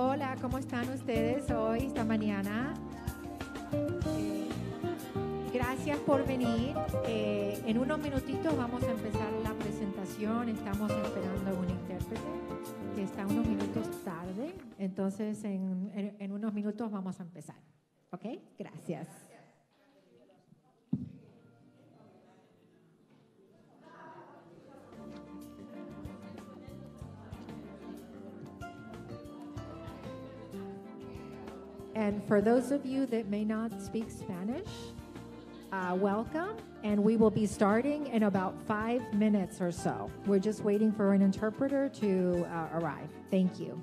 Hola, ¿cómo están ustedes hoy, esta mañana? Gracias por venir. En unos minutitos vamos a empezar la presentación. Estamos esperando a un intérprete que está unos minutos tarde. Entonces, en unos minutos vamos a empezar. ¿Ok? Gracias. And for those of you that may not speak Spanish, welcome, and we will be starting in about 5 minutes or so. We're just waiting for an interpreter to arrive. Thank you.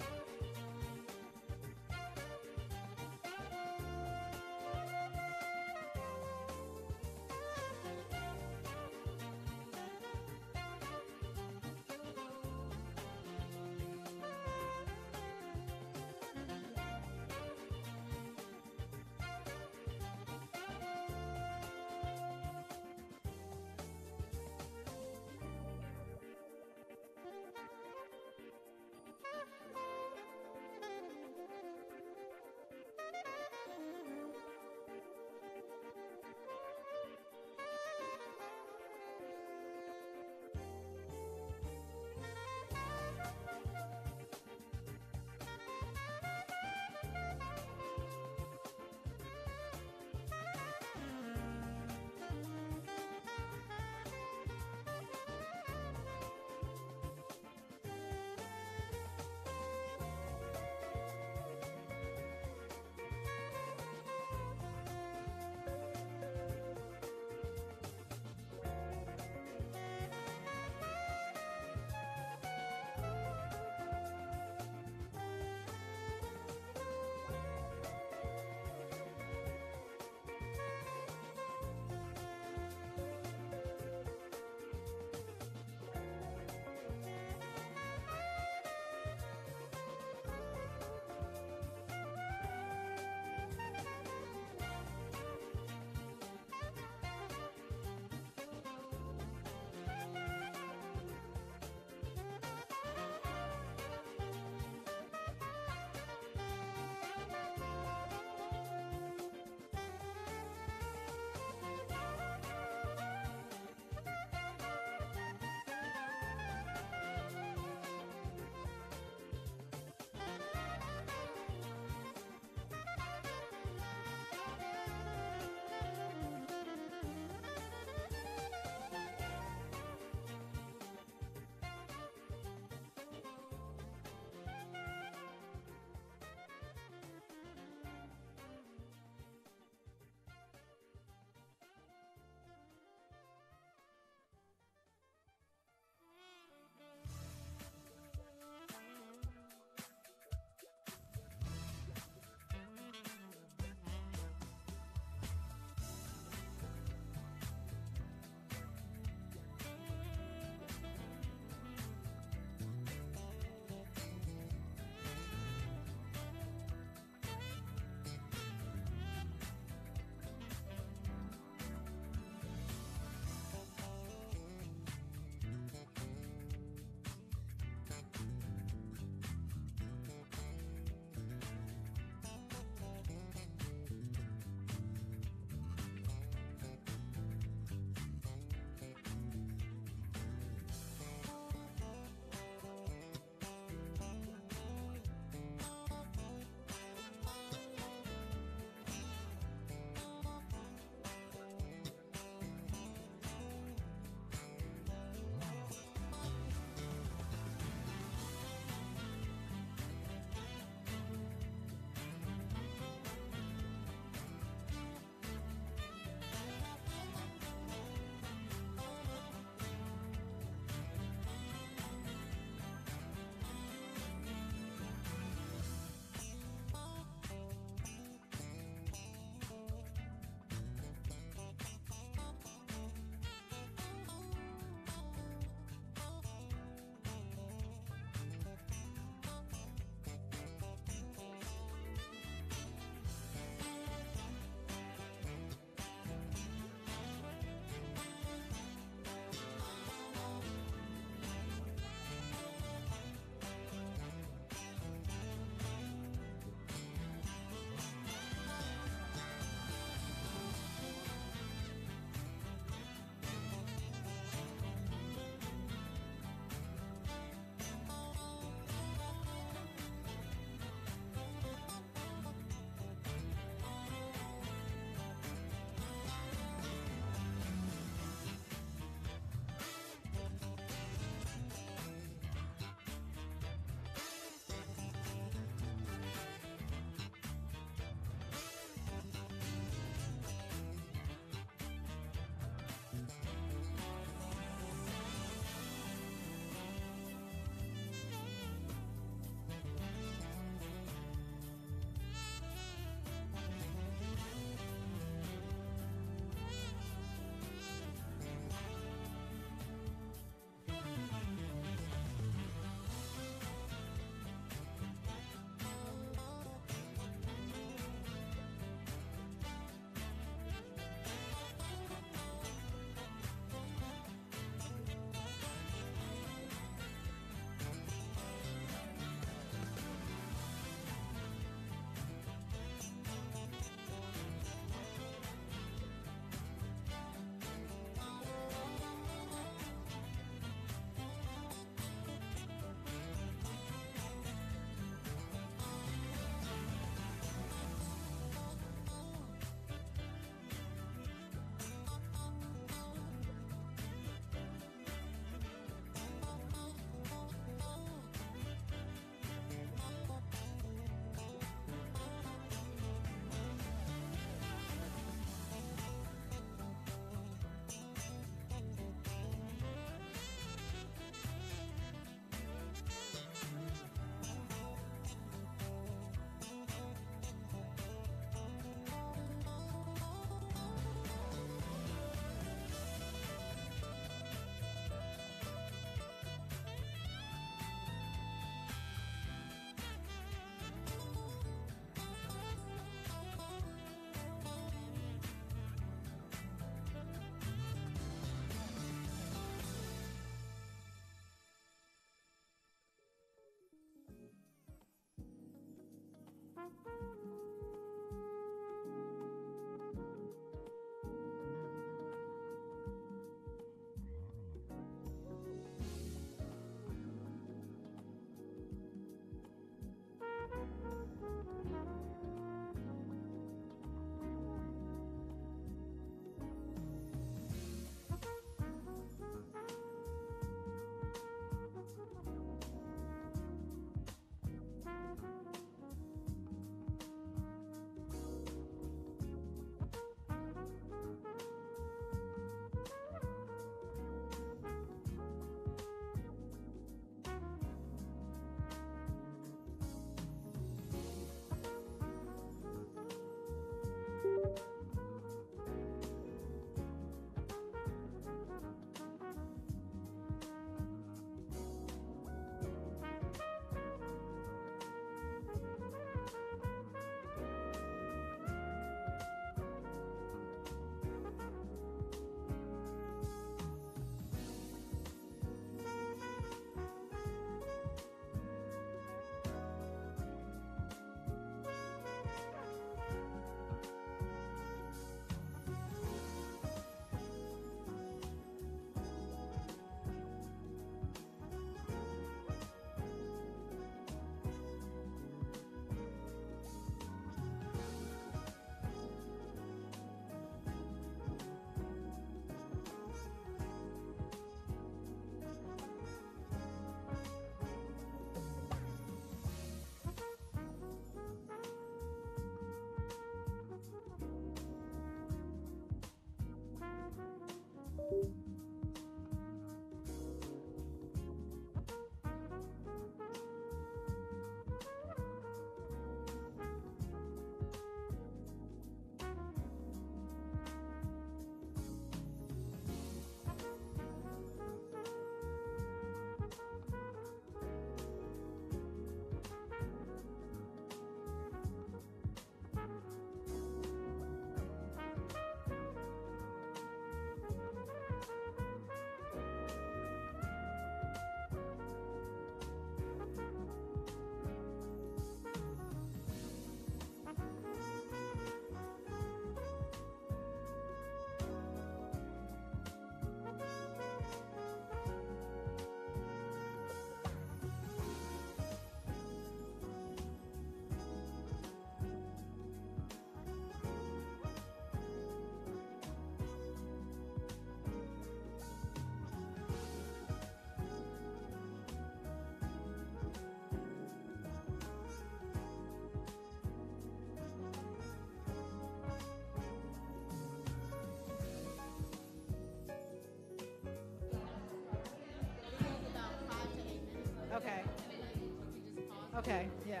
Okay, yeah.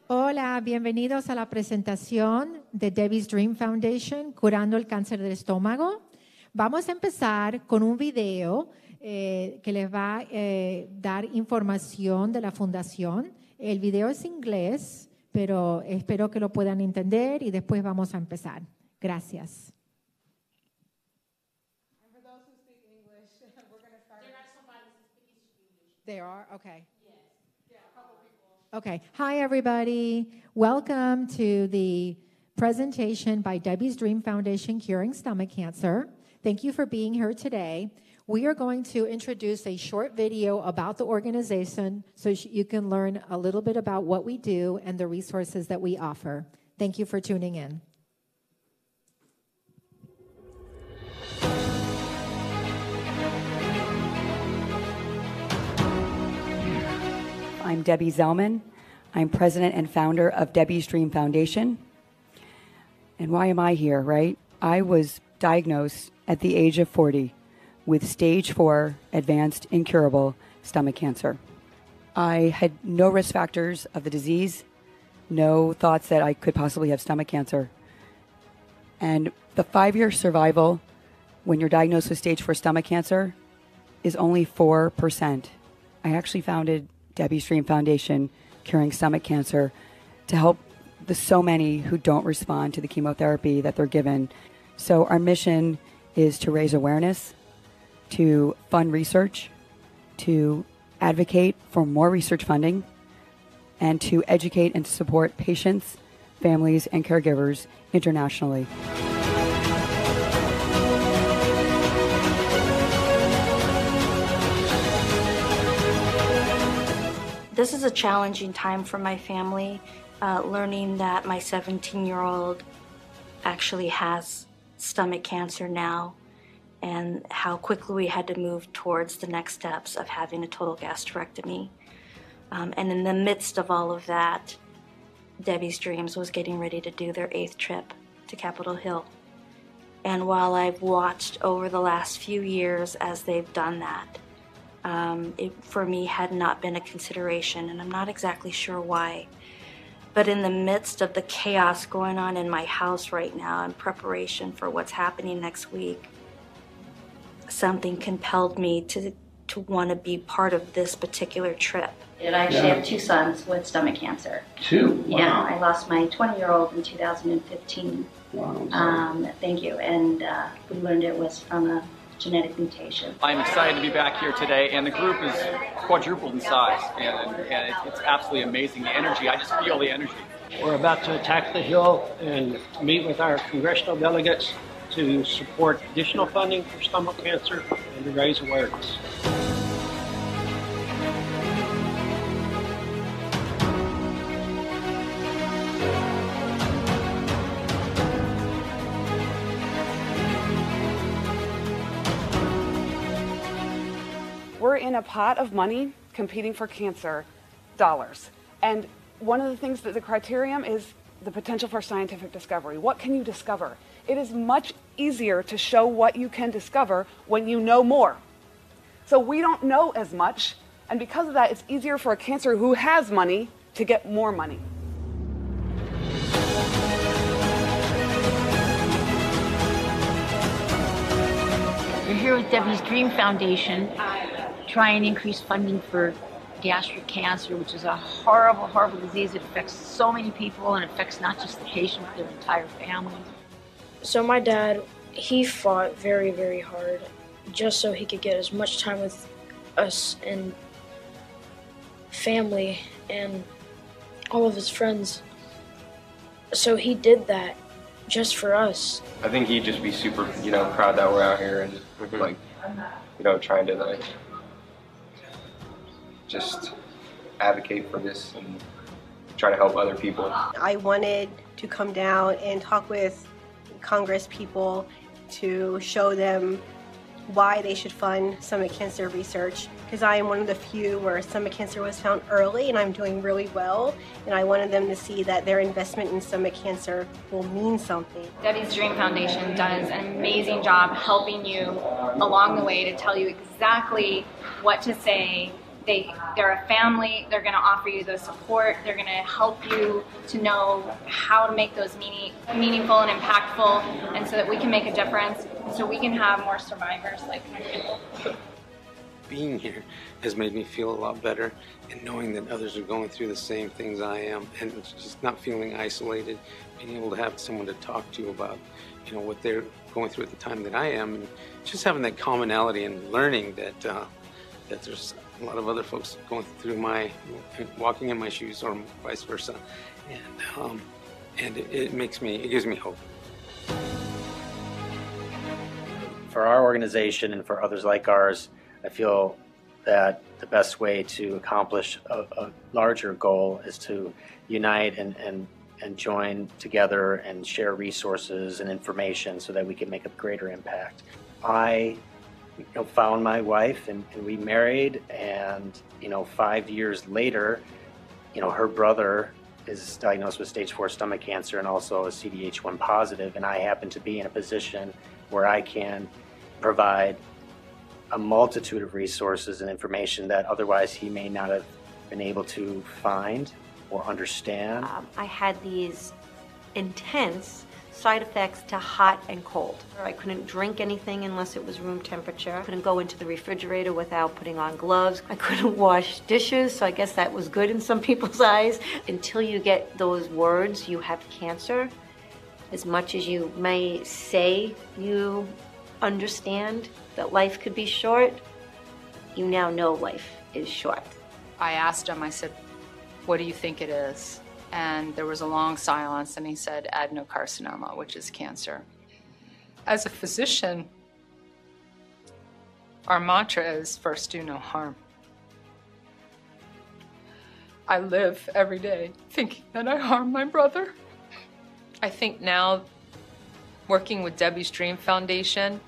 Hola, bienvenidos a la presentación de Debbie's Dream Foundation, Curando el Cáncer del Estómago. Vamos a empezar con un video que les va a dar información de la fundación. El video es inglés, pero espero que lo puedan entender y después vamos a empezar. Gracias. And for those who speak English, we're going to start. There are somebody who speaks English. They are? Okay. Okay. Hi, everybody. Welcome to the presentation by Debbie's Dream Foundation Curing Stomach Cancer. Thank you for being here today. We are going to introduce a short video about the organization so you can learn a little bit about what we do and the resources that we offer. Thank you for tuning in. I'm Debbie Zellman. I'm president and founder of Debbie's Dream Foundation. And why am I here, right? I was diagnosed at the age of 40 with stage 4 advanced incurable stomach cancer. I had no risk factors of the disease, no thoughts that I could possibly have stomach cancer. And the 5-year survival when you're diagnosed with stage 4 stomach cancer is only 4%. I actually founded Debbie's Dream Foundation, Curing Stomach Cancer, to help the so many who don't respond to the chemotherapy that they're given. So our mission is to raise awareness, to fund research, to advocate for more research funding, and to educate and support patients, families, and caregivers internationally. This is a challenging time for my family, learning that my 17-year-old actually has stomach cancer now, and how quickly we had to move towards the next steps of having a total gastrectomy. And in the midst of all of that, Debbie's Dreams was getting ready to do their 8th trip to Capitol Hill. And while I've watched over the last few years as they've done that, it for me had not been a consideration, and I'm not exactly sure why. But in the midst of the chaos going on in my house right now in preparation for what's happening next week, something compelled me to want to be part of this particular trip. I actually have 2 sons with stomach cancer. 2? Wow. Yeah, I lost my 20-year-old in 2015. Wow. Thank you. And we learned it was from a genetic mutation. I'm excited to be back here today, and the group is quadrupled in size, and it's absolutely amazing. The energy, I just feel the energy. We're about to attack the Hill and meet with our congressional delegates to support additional funding for stomach cancer and to raise awareness. We're in a pot of money competing for cancer dollars. And one of the things that the criterion is the potential for scientific discovery. What can you discover? It is much easier to show what you can discover when you know more. So we don't know as much, and because of that, it's easier for a cancer who has money to get more money. We're here with Debbie's Dream Foundation, try and increase funding for gastric cancer, which is a horrible, horrible disease. It affects so many people and affects not just the patient, but their entire family. So my dad, he fought very, very hard just so he could get as much time with us and family and all of his friends. So he did that just for us. I think he'd just be super, proud that we're out here and trying to just advocate for this and try to help other people. I wanted to come down and talk with Congress people to show them why they should fund stomach cancer research, because I am one of the few where stomach cancer was found early and I'm doing really well, and I wanted them to see that their investment in stomach cancer will mean something. Debbie's Dream Foundation does an amazing job helping you along the way to tell you exactly what to say. They're a family. They're going to offer you the support. They're going to help you to know how to make those meaningful and impactful, and so that we can make a difference, so we can have more survivors like Megan. Being here has made me feel a lot better, and knowing that others are going through the same things I am, and just not feeling isolated, being able to have someone to talk to about, you know, what they're going through at the time that I am, and just having that commonality and learning that that there's a lot of other folks going through walking in my shoes, or vice versa, and it gives me hope. For our organization and for others like ours, I feel that the best way to accomplish a larger goal is to unite and join together and share resources and information so that we can make a greater impact. I found my wife and we married, and 5 years later, her brother is diagnosed with stage 4 stomach cancer and also a CDH1 positive, and I happen to be in a position where I can provide a multitude of resources and information that otherwise he may not have been able to find or understand. I had these intense side effects to hot and cold. I couldn't drink anything unless it was room temperature. I couldn't go into the refrigerator without putting on gloves. I couldn't wash dishes, so I guess that was good in some people's eyes. Until you get those words, you have cancer, as much as you may say you understand that life could be short, you now know life is short. I asked him, I said, what do you think it is? And there was a long silence, and he said adenocarcinoma, which is cancer. As a physician, our mantra is first do no harm. I live every day thinking that I harm my brother. I think now, working with Debbie's Dream Foundation,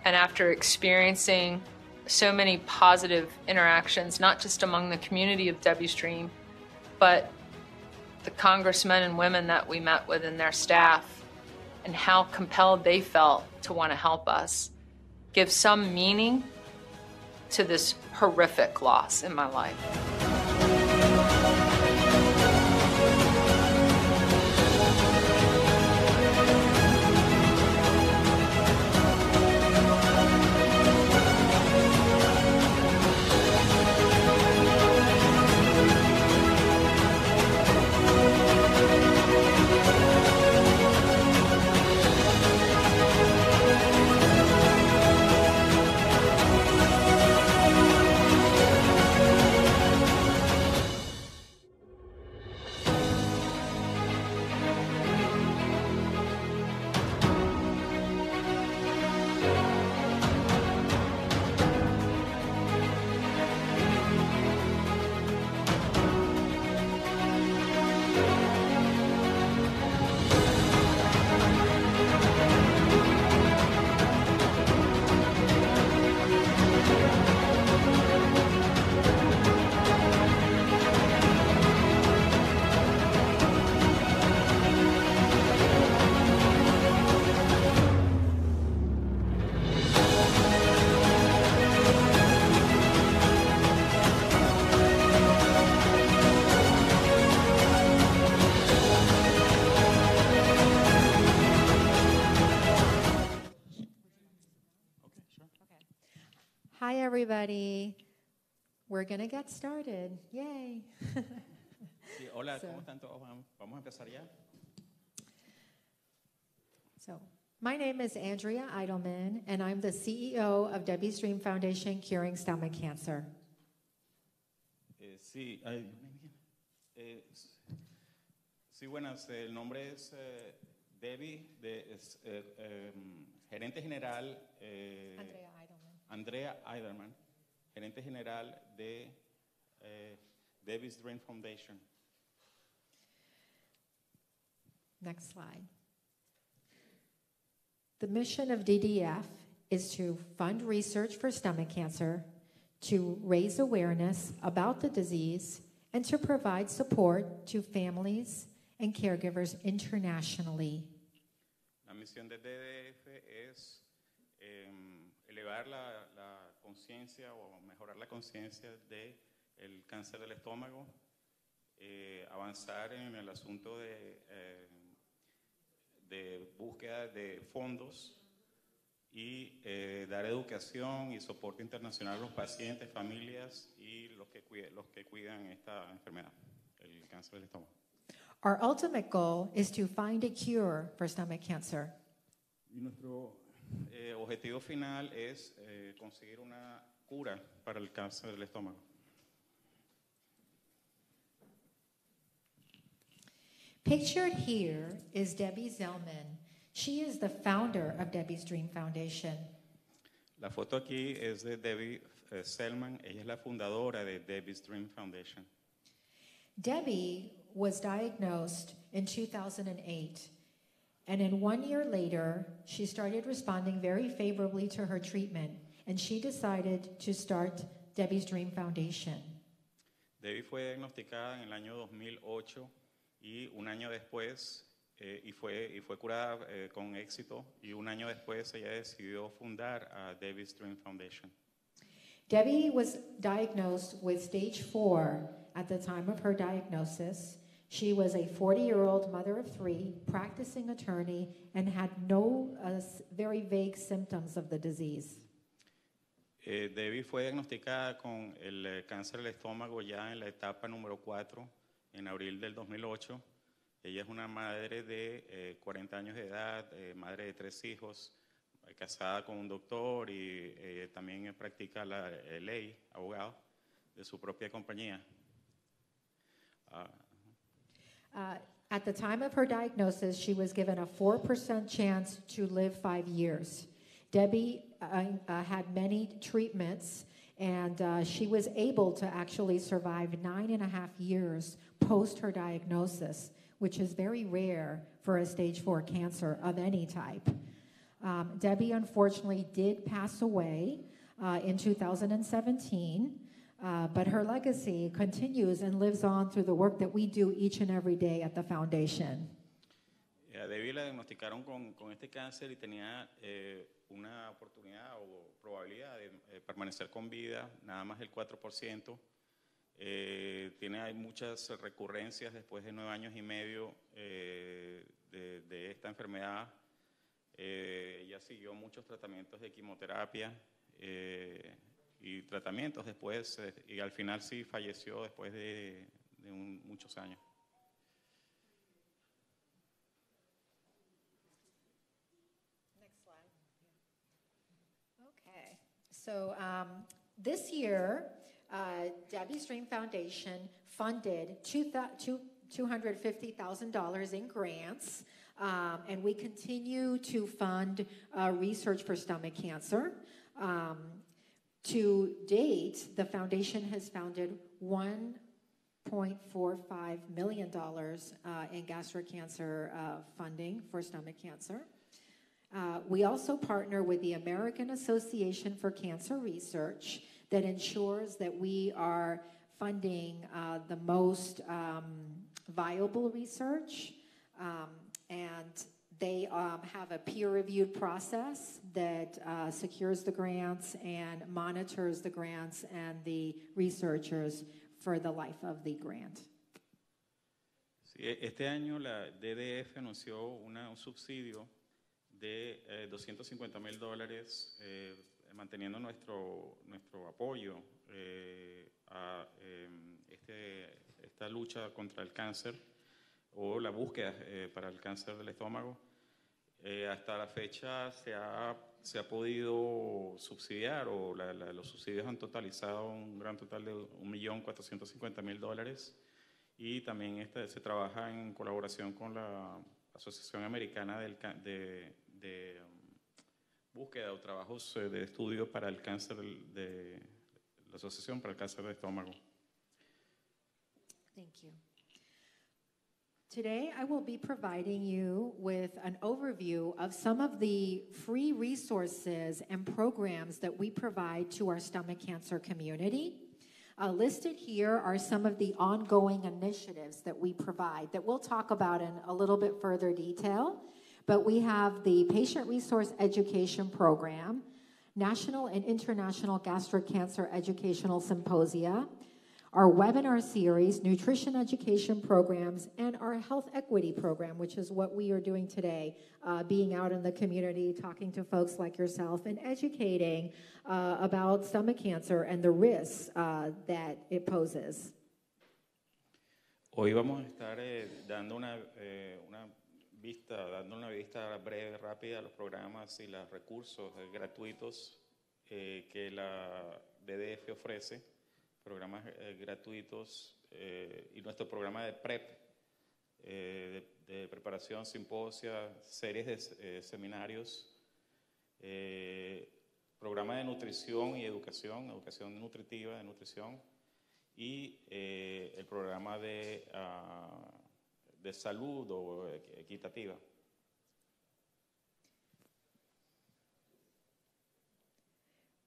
and after experiencing so many positive interactions, not just among the community of Debbie's Dream, but the congressmen and women that we met with and their staff, and how compelled they felt to want to help us, give some meaning to this horrific loss in my life. Hi, everybody. We're going to get started. Yay. Sí, hola, ¿cómo están todos? Vamos a empezar ya. So, my name is Andrea Eidelman, and I'm the CEO of Debbie's Dream Foundation Curing Stomach Cancer. Sí, sí, buenas. El nombre es Debbie, gerente general. Andrea Eidelman, gerente general de Debbie's Dream Foundation. Next slide. The mission of DDF is to fund research for stomach cancer, to raise awareness about the disease, and to provide support to families and caregivers internationally. La misión de DDF es elevar la conciencia o mejorar la conciencia del cáncer del estómago, avanzar en el asunto de búsqueda de fondos y dar educación y soporte internacional a los pacientes, familias y los que cuidan esta enfermedad, el cáncer del estómago. Our ultimate goal is to find a cure for stomach cancer. Y nuestro objetivo final es conseguir una cura para el cáncer del estómago. Pictured here is Debbie Zellman. She is the founder of Debbie's Dream Foundation. La foto aquí es de Debbie Zellman. Ella es la fundadora de Debbie's Dream Foundation. Debbie was diagnosed in 2008, and in 1 year later, she started responding very favorably to her treatment, and she decided to start Debbie's Dream Foundation. Debbie fue diagnosticada en el año 2008 y un año después y fue curada con éxito, y un año después ella decidió fundar a Debbie's Dream Foundation. Debbie was diagnosed with stage 4 at the time of her diagnosis. She was a 40-year-old mother of 3, practicing attorney, and had no very vague symptoms of the disease. Debbie fue diagnosticada con el cáncer del estómago ya en la etapa número 4, en abril del 2008. Ella es una madre de 40 años de edad, madre de 3 hijos, casada con un doctor y también practica la ley, abogado de su propia compañía. At the time of her diagnosis, she was given a 4% chance to live 5 years. Debbie had many treatments, and she was able to actually survive 9.5 years post her diagnosis, which is very rare for a stage 4 cancer of any type. Debbie, unfortunately, did pass away in 2017. But her legacy continues and lives on through the work that we do each and every day at the foundation. A Debbie la diagnosticaron con este cáncer y tenía una oportunidad o probabilidad de permanecer con vida, nada más el 4%. Hay muchas recurrencias después de 9 años y medio de esta enfermedad. Ella siguió muchos tratamientos de quimioterapia y tratamientos después, y al final sí falleció después de muchos años. Next slide. Okay, so this year, Debbie's Dream Foundation funded $250,000 in grants, and we continue to fund research for stomach cancer. To date, the foundation has funded $1.45 million in gastric cancer funding for stomach cancer. We also partner with the American Association for Cancer Research that ensures that we are funding the most viable research, and they have a peer-reviewed process that secures the grants and monitors the grants and the researchers for the life of the grant. Sí, este año la DDF anunció un subsidio de $250,000 manteniendo nuestro apoyo a esta lucha contra el cáncer o la búsqueda para el cáncer del estómago. Hasta la fecha se ha podido subsidiar, o los subsidios han totalizado un gran total de $1.450.000, y también se trabaja en colaboración con la Asociación Americana de búsqueda o trabajos de estudio para el cáncer de la Asociación para el Cáncer del Estómago. Thank you. Today, I will be providing you with an overview of some of the free resources and programs that we provide to our stomach cancer community. Listed here are some of the ongoing initiatives that we provide that we'll talk about in a little bit further detail. But we have the Patient Resource Education Program, national and international gastric cancer educational symposia, our webinar series, nutrition education programs, and our health equity program, which is what we are doing today, being out in the community, talking to folks like yourself, and educating about stomach cancer and the risks that it poses. Hoy vamos a estar dando una vista breve, rápida a los programas y los recursos gratuitos que la DDF ofrece, programas gratuitos y nuestro programa de PrEP, de preparación, simposia, series de seminarios, programa de nutrición y educación nutritiva, de nutrición, y el programa de salud o equitativa.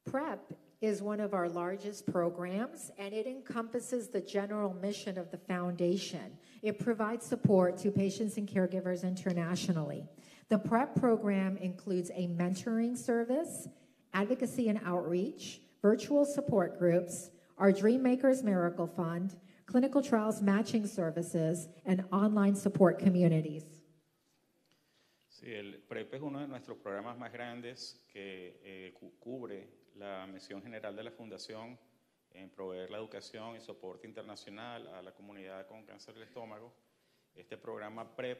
PrEP is one of our largest programs, and it encompasses the general mission of the foundation. It provides support to patients and caregivers internationally. The PrEP program includes a mentoring service, advocacy and outreach, virtual support groups, our Dreammakers Miracle Fund, clinical trials matching services, and online support communities. Sí, el PrEP es uno de nuestros programas más grandes que cubre la misión general de la Fundación en proveer la educación y soporte internacional a la comunidad con cáncer del estómago. Este programa PrEP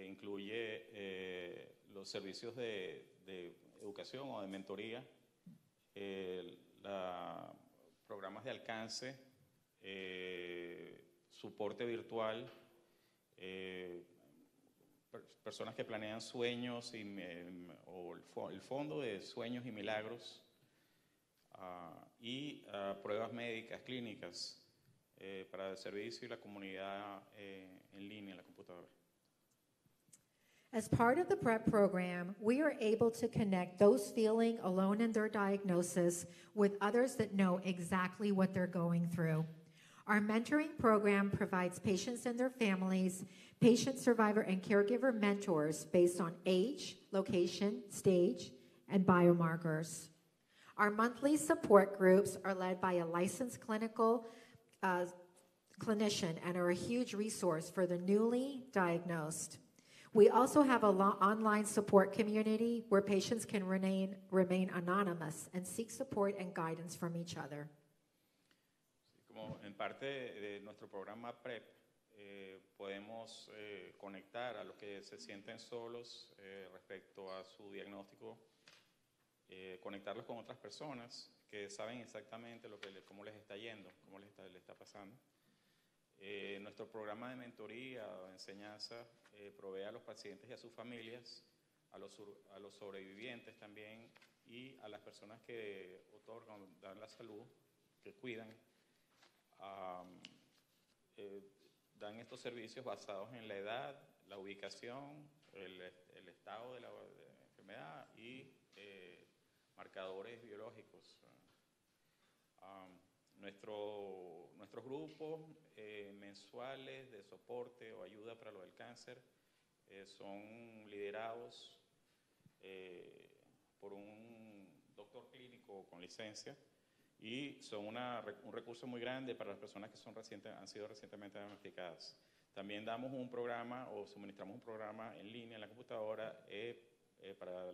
incluye los servicios de educación o de mentoría, programas de alcance, soporte virtual, personas que planean sueños o el fondo de sueños y milagros, y pruebas médicas, clínicas para el servicio y la comunidad en línea, en la computadora. As part of the PrEP program, we are able to connect those feeling alone in their diagnosis with others that know exactly what they're going through. Our mentoring program provides patients and their families, patient, survivor, and caregiver mentors based on age, location, stage, and biomarkers. Our monthly support groups are led by a licensed clinical clinician and are a huge resource for the newly diagnosed. We also have an online support community where patients can remain anonymous and seek support and guidance from each other. Como en parte de nuestro programa PrEP, podemos conectar a los que se sienten solos respecto a su diagnóstico, conectarlos con otras personas que saben exactamente cómo les está yendo, cómo les está pasando. Nuestro programa de mentoría o de enseñanza provee a los pacientes y a sus familias, a los sobrevivientes también, y a las personas que otorgan, dan la salud, que cuidan, dan estos servicios basados en la edad, la ubicación, el estado de la enfermedad y marcadores biológicos. Nuestros grupos mensuales de soporte o ayuda para lo del cáncer son liderados por un doctor clínico con licencia y son un recurso muy grande para las personas que han sido recientemente diagnosticadas. También damos un programa o suministramos un programa en línea en la computadora para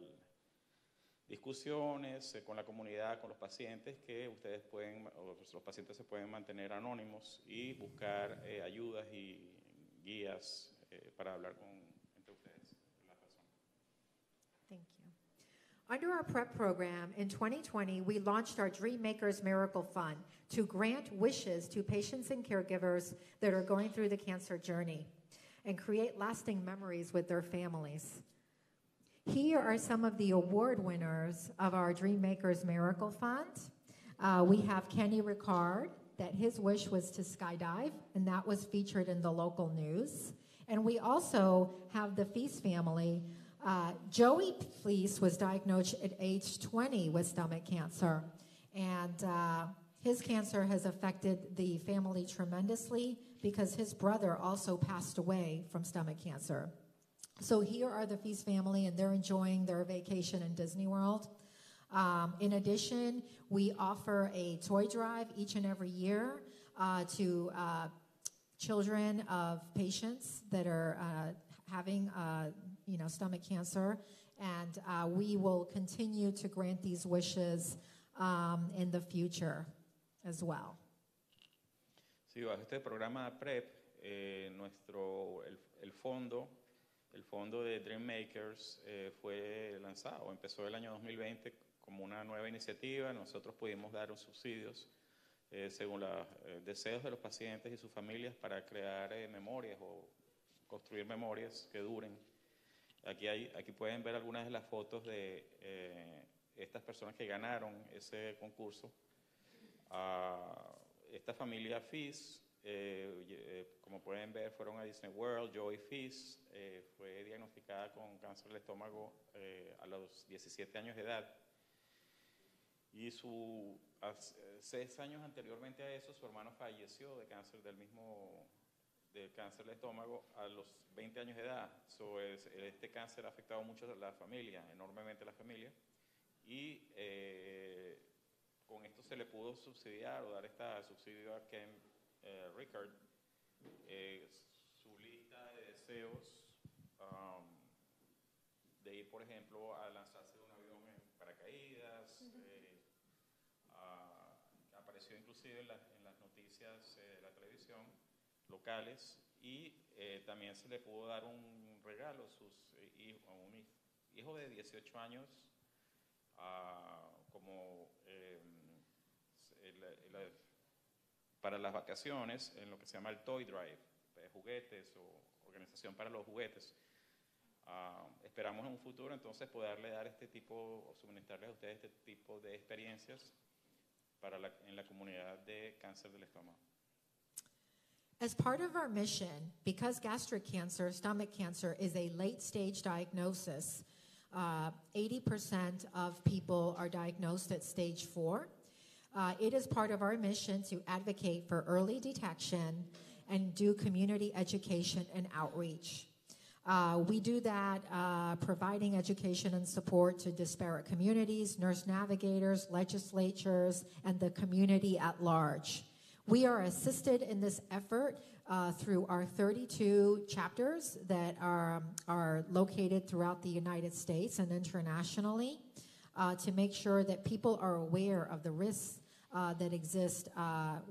discusiones con la comunidad, con los pacientes, que ustedes los pacientes se pueden mantener anónimos y buscar ayudas y guías para hablar entre ustedes, la persona. Thank you. Under our PrEP program, in 2020, we launched our Dreammakers Miracle Fund to grant wishes to patients and caregivers that are going through the cancer journey and create lasting memories with their families. Here are some of the award winners of our Dreammakers Miracle Fund. We have Kenny Ricard, that his wish was to skydive, and that was featured in the local news. And we also have the Feast family. Joey Feast was diagnosed at age 20 with stomach cancer, and his cancer has affected the family tremendously because his brother also passed away from stomach cancer. So here are the Feast family, and they're enjoying their vacation in Disney World. In addition, we offer a toy drive each and every year to children of patients that are having stomach cancer, and we will continue to grant these wishes in the future as well. Sí, bajo este programa PrEP, el fondo de Dream Makers fue lanzado, empezó el año 2020 como una nueva iniciativa. Nosotros pudimos dar subsidios según los deseos de los pacientes y sus familias para crear memorias o construir memorias que duren. Aquí pueden ver algunas de las fotos de estas personas que ganaron ese concurso. Esta familia Fis, como pueden ver, fueron a Disney World. Joey Fis fue diagnosticada con cáncer del estómago a los 17 años de edad. Y 6 años anteriormente a eso, su hermano falleció de cáncer de cáncer del estómago a los 20 años de edad. Este cáncer ha afectado mucho a la familia, enormemente a la familia. Y con esto se le pudo subsidiar o dar este subsidio a Ken Rickard. Su lista de deseos de ir, por ejemplo, a lanzarse de un avión en paracaídas. Apareció inclusive en las noticias de la televisión locales, y también se le pudo dar un regalo a un hijo de 18 años para las vacaciones en lo que se llama el Toy Drive, juguetes o organización para los juguetes. Esperamos en un futuro entonces poderle dar o suministrarles a ustedes este tipo de experiencias en la comunidad de cáncer del estómago. As part of our mission, because gastric cancer, stomach cancer, is a late-stage diagnosis, 80% of people are diagnosed at stage 4. It is part of our mission to advocate for early detection and do community education and outreach. We do that providing education and support to disparate communities, nurse navigators, legislatures, and the community at large. We are assisted in this effort through our 32 chapters that are located throughout the United States and internationally to make sure that people are aware of the risks that exist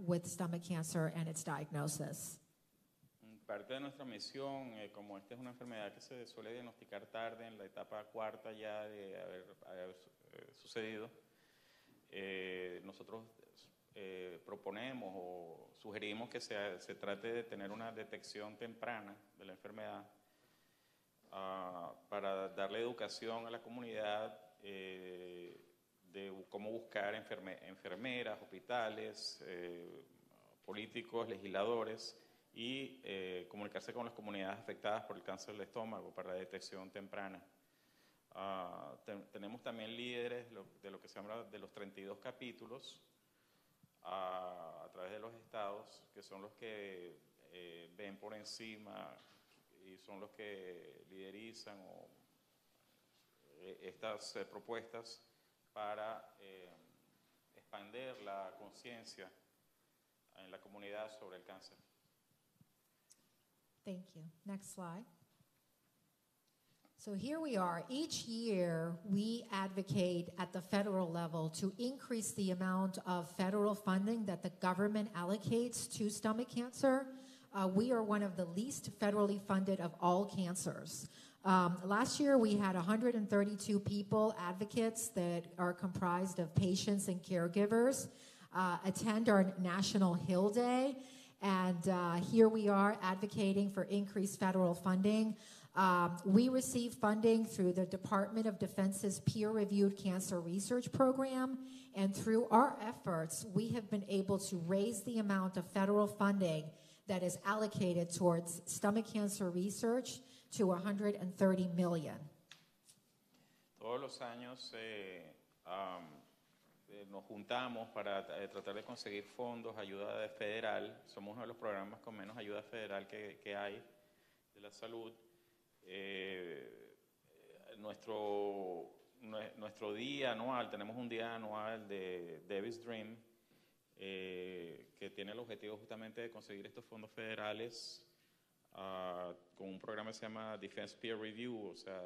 with stomach cancer and its diagnosis. Parte de nuestra misión, como esta es una enfermedad que se suele diagnosticar tarde, en la etapa 4 ya de haber sucedido, nosotros proponemos o sugerimos que se trate de tener una detección temprana de la enfermedad para darle educación a la comunidad de cómo buscar enfermeras, hospitales, políticos, legisladores, y comunicarse con las comunidades afectadas por el cáncer del estómago para la detección temprana. Tenemos también líderes de lo que se llama de los 32 capítulos a través de los estados, que son los que ven por encima y son los que liderizan estas propuestas para expandir la conciencia en la comunidad sobre el cáncer. Thank you. Next slide. So here we are. Each year, we advocate at the federal level to increase the amount of federal funding that the government allocates to stomach cancer. We are one of the least federally funded of all cancers. Last year, we had 132 people, advocates that are comprised of patients and caregivers, attend our National Hill Day. And here we are advocating for increased federal funding. We receive funding through the Department of Defense's peer-reviewed cancer research program. And through our efforts, we have been able to raise the amount of federal funding that is allocated towards stomach cancer research to $130 million. Todos los años nos juntamos para tratar de conseguir fondos, ayuda federal. Somos uno de los programas con menos ayuda federal que hay de la salud. nuestro día anual, tenemos un día anual de Debbie's Dream, que tiene el objetivo justamente de conseguir estos fondos federales con un programa que se llama Defense Peer Review, o sea,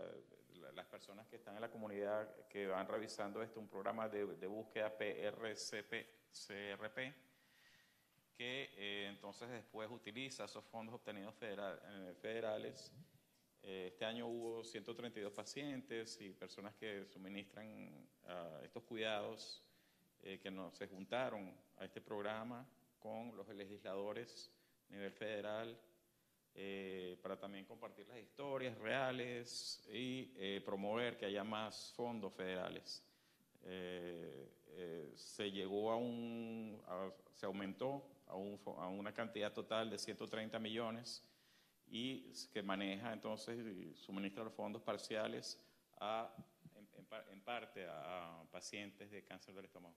las personas que están en la comunidad que van revisando un programa de búsqueda CRP, que entonces después utiliza esos fondos obtenidos federales. Este año hubo 132 pacientes y personas que suministran estos cuidados que se juntaron a este programa con los legisladores a nivel federal para también compartir las historias reales y promover que haya más fondos federales. Se llegó se aumentó a una cantidad total de 130 millones y que maneja entonces y suministra los fondos parciales en parte a pacientes de cáncer del estómago.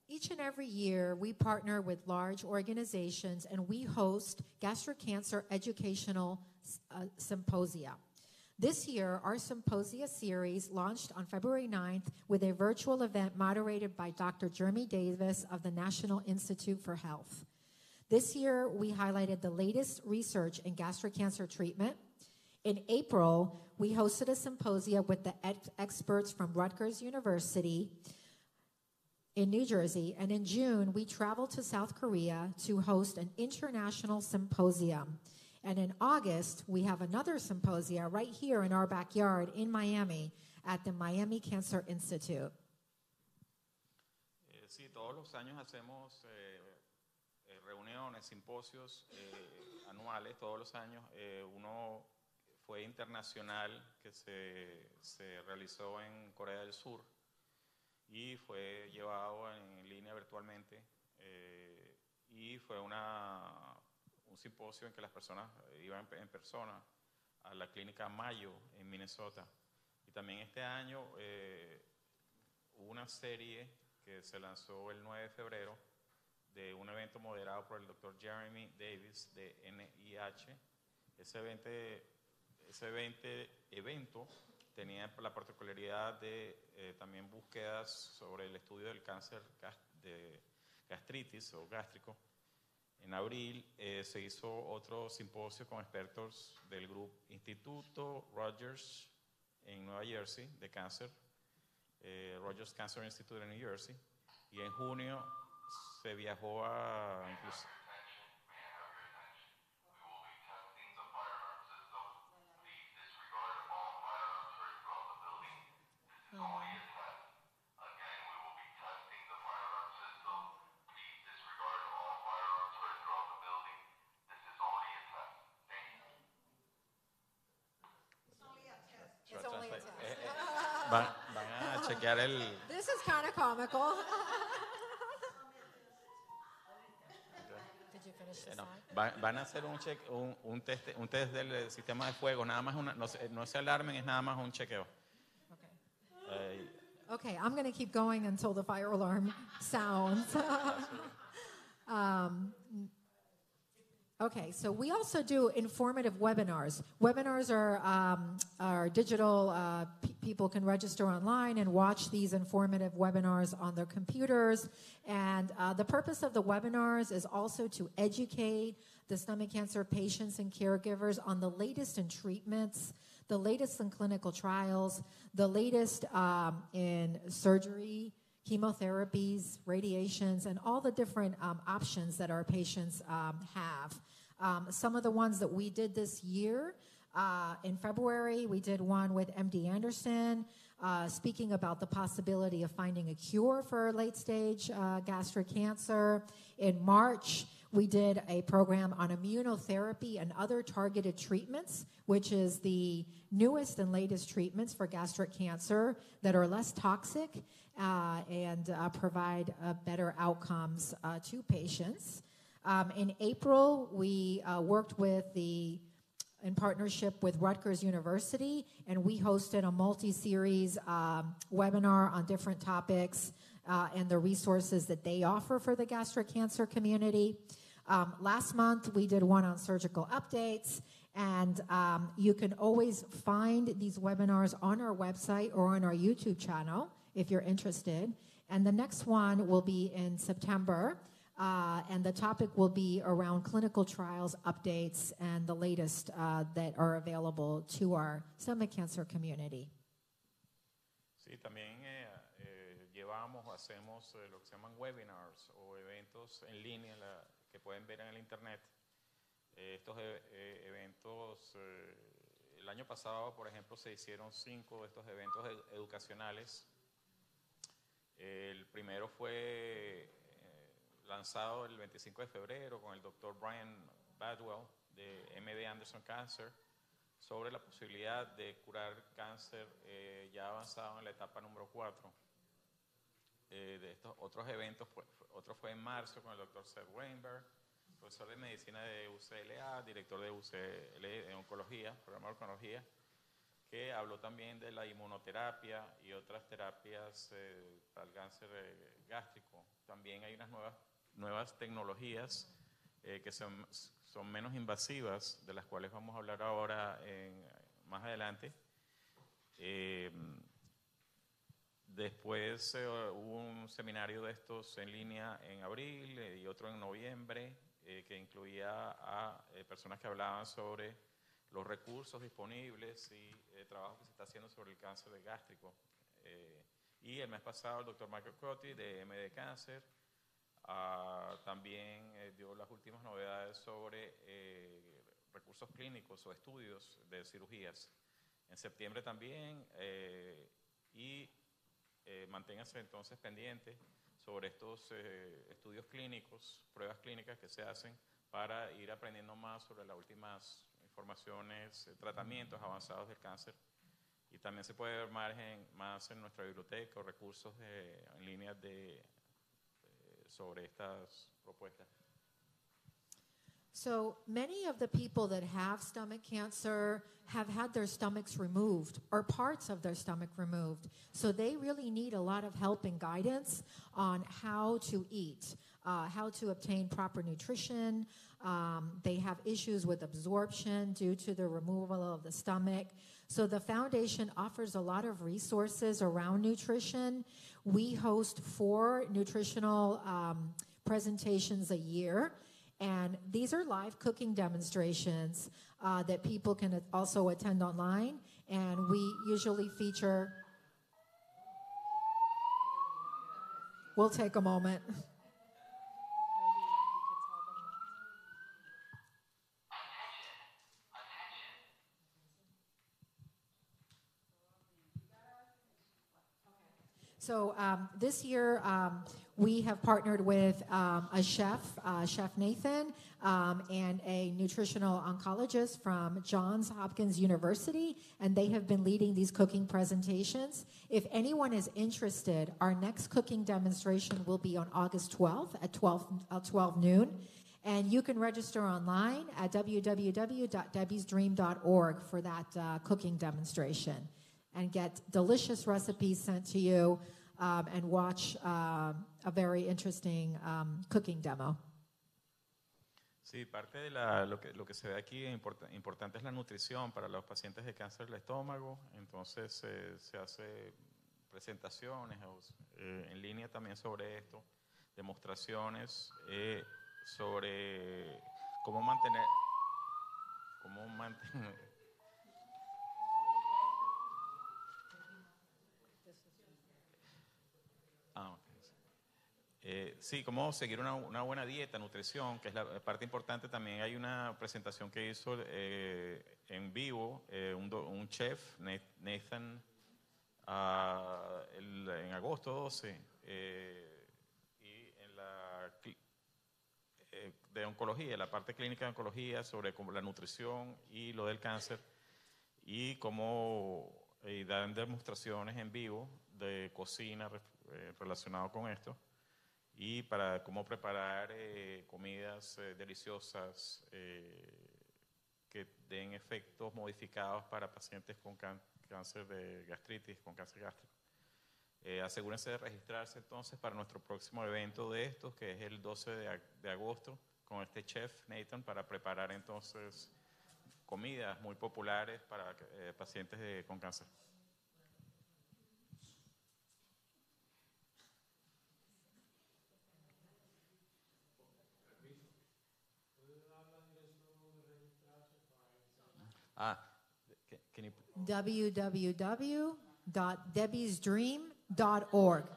Each and every year, we partner with large organizations and we host gastric cancer educational symposia. This year, our symposia series launched on February 9th with a virtual event moderated by Dr. Jeremy Davis of the National Institute for Health. This year, we highlighted the latest research in gastric cancer treatment. In April, we hosted a symposia with the experts from Rutgers University in New Jersey, and in June, we traveled to South Korea to host an international symposium. And in August, we have another symposia right here in our backyard in Miami at the Miami Cancer Institute. Sí, todos los años hacemos reuniones, simposios anuales, todos los años. Uno fue internacional que se realizó en Corea del Sur y fue llevado en línea virtualmente y fue un simposio en que las personas iban en persona a la clínica Mayo en Minnesota. Y también este año hubo una serie que se lanzó el 9 de febrero de un evento moderado por el Dr. Jeremy Davis de NIH. Ese evento tenía la particularidad de también búsquedas sobre el estudio del cáncer de gastritis o gástrico. En abril se hizo otro simposio con expertos del grupo Instituto Rogers en Nueva Jersey de cáncer, Rogers Cancer Institute en New Jersey, y en junio se viajó a van a chequear el... This is kind of comical. Did you finish this slide? Van a hacer un test del sistema de fuego, nada más no se alarmen, es nada más un chequeo. Okay, I'm going to keep going until the fire alarm sounds. Okay, so we also do informative webinars. Webinars are digital. People can register online and watch these informative webinars on their computers. And the purpose of the webinars is also to educate the stomach cancer patients and caregivers on the latest in treatments, the latest in clinical trials, the latest in surgery, chemotherapies, radiations, and all the different options that our patients have. Some of the ones that we did this year, in February, we did one with MD Anderson, speaking about the possibility of finding a cure for late-stage gastric cancer. In March, we did a program on immunotherapy and other targeted treatments, which is the newest and latest treatments for gastric cancer that are less toxic and provide better outcomes to patients. In April, we worked in partnership with Rutgers University, and we hosted a multi-series webinar on different topics and the resources that they offer for the gastric cancer community. Last month, we did one on surgical updates, and you can always find these webinars on our website or on our YouTube channel if you're interested. And the next one will be in September, and the topic will be around clinical trials updates and the latest that are available to our stomach cancer community. Sí, también llevamos o hacemos lo que se llaman webinars o eventos en línea que pueden ver en el internet. Estos eventos, el año pasado, por ejemplo, se hicieron 5 de estos eventos educacionales. El primero fue lanzado el 25 de febrero con el doctor Brian Badwell de MD Anderson Cancer sobre la posibilidad de curar cáncer ya avanzado en la etapa número 4. De estos otros eventos, otro fue en marzo con el doctor Seth Weinberg, profesor de medicina de UCLA, director de UCL de oncología, programa de oncología, que habló también de la inmunoterapia y otras terapias para el cáncer gástrico. También hay unas nuevas tecnologías que son menos invasivas, de las cuales vamos a hablar ahora más adelante. Después hubo un seminario de estos en línea en abril y otro en noviembre que incluía a personas que hablaban sobre los recursos disponibles y el trabajo que se está haciendo sobre el cáncer de gástrico. Y el mes pasado el doctor Michael Crotty de MD Cancer también dio las últimas novedades sobre recursos clínicos o estudios de cirugías. En septiembre también manténganse entonces pendientes sobre estos estudios clínicos, pruebas clínicas que se hacen para ir aprendiendo más sobre las últimas informaciones, tratamientos avanzados del cáncer. Y también se puede ver más en nuestra biblioteca o recursos en línea sobre estas propuestas. So many of the people that have stomach cancer have had their stomachs removed or parts of their stomach removed. So they really need a lot of help and guidance on how to eat, how to obtain proper nutrition. They have issues with absorption due to the removal of the stomach. So the foundation offers a lot of resources around nutrition. We host 4 nutritional presentations a year. And these are live cooking demonstrations that people can also attend online. And we usually feature, we'll take a moment. So this year, we have partnered with a chef, Chef Nathan, and a nutritional oncologist from Johns Hopkins University, and they have been leading these cooking presentations. If anyone is interested, our next cooking demonstration will be on August 12th at 12 noon. And you can register online at www.debbiesdream.org for that cooking demonstration and get delicious recipes sent to you and watch a very interesting cooking demo. Sí, parte de lo que se ve aquí importante es la nutrición para los pacientes de cáncer del estómago. Entonces se hace presentaciones en línea también sobre esto, demostraciones sobre cómo mantener sí, cómo seguir una buena dieta, nutrición, que es la parte importante. También hay una presentación que hizo en vivo un chef, Nathan, en agosto 12, y en de oncología, la parte clínica de oncología, sobre la nutrición y lo del cáncer, y cómo dan demostraciones en vivo de cocina relacionado con esto, y para cómo preparar comidas deliciosas que den efectos modificados para pacientes con cáncer de gastritis, con cáncer gástrico. Asegúrense de registrarse entonces para nuestro próximo evento de estos, que es el 12 de agosto con este chef Nathan para preparar entonces comidas muy populares para pacientes con cáncer. Can you... www.debbiesdream.org.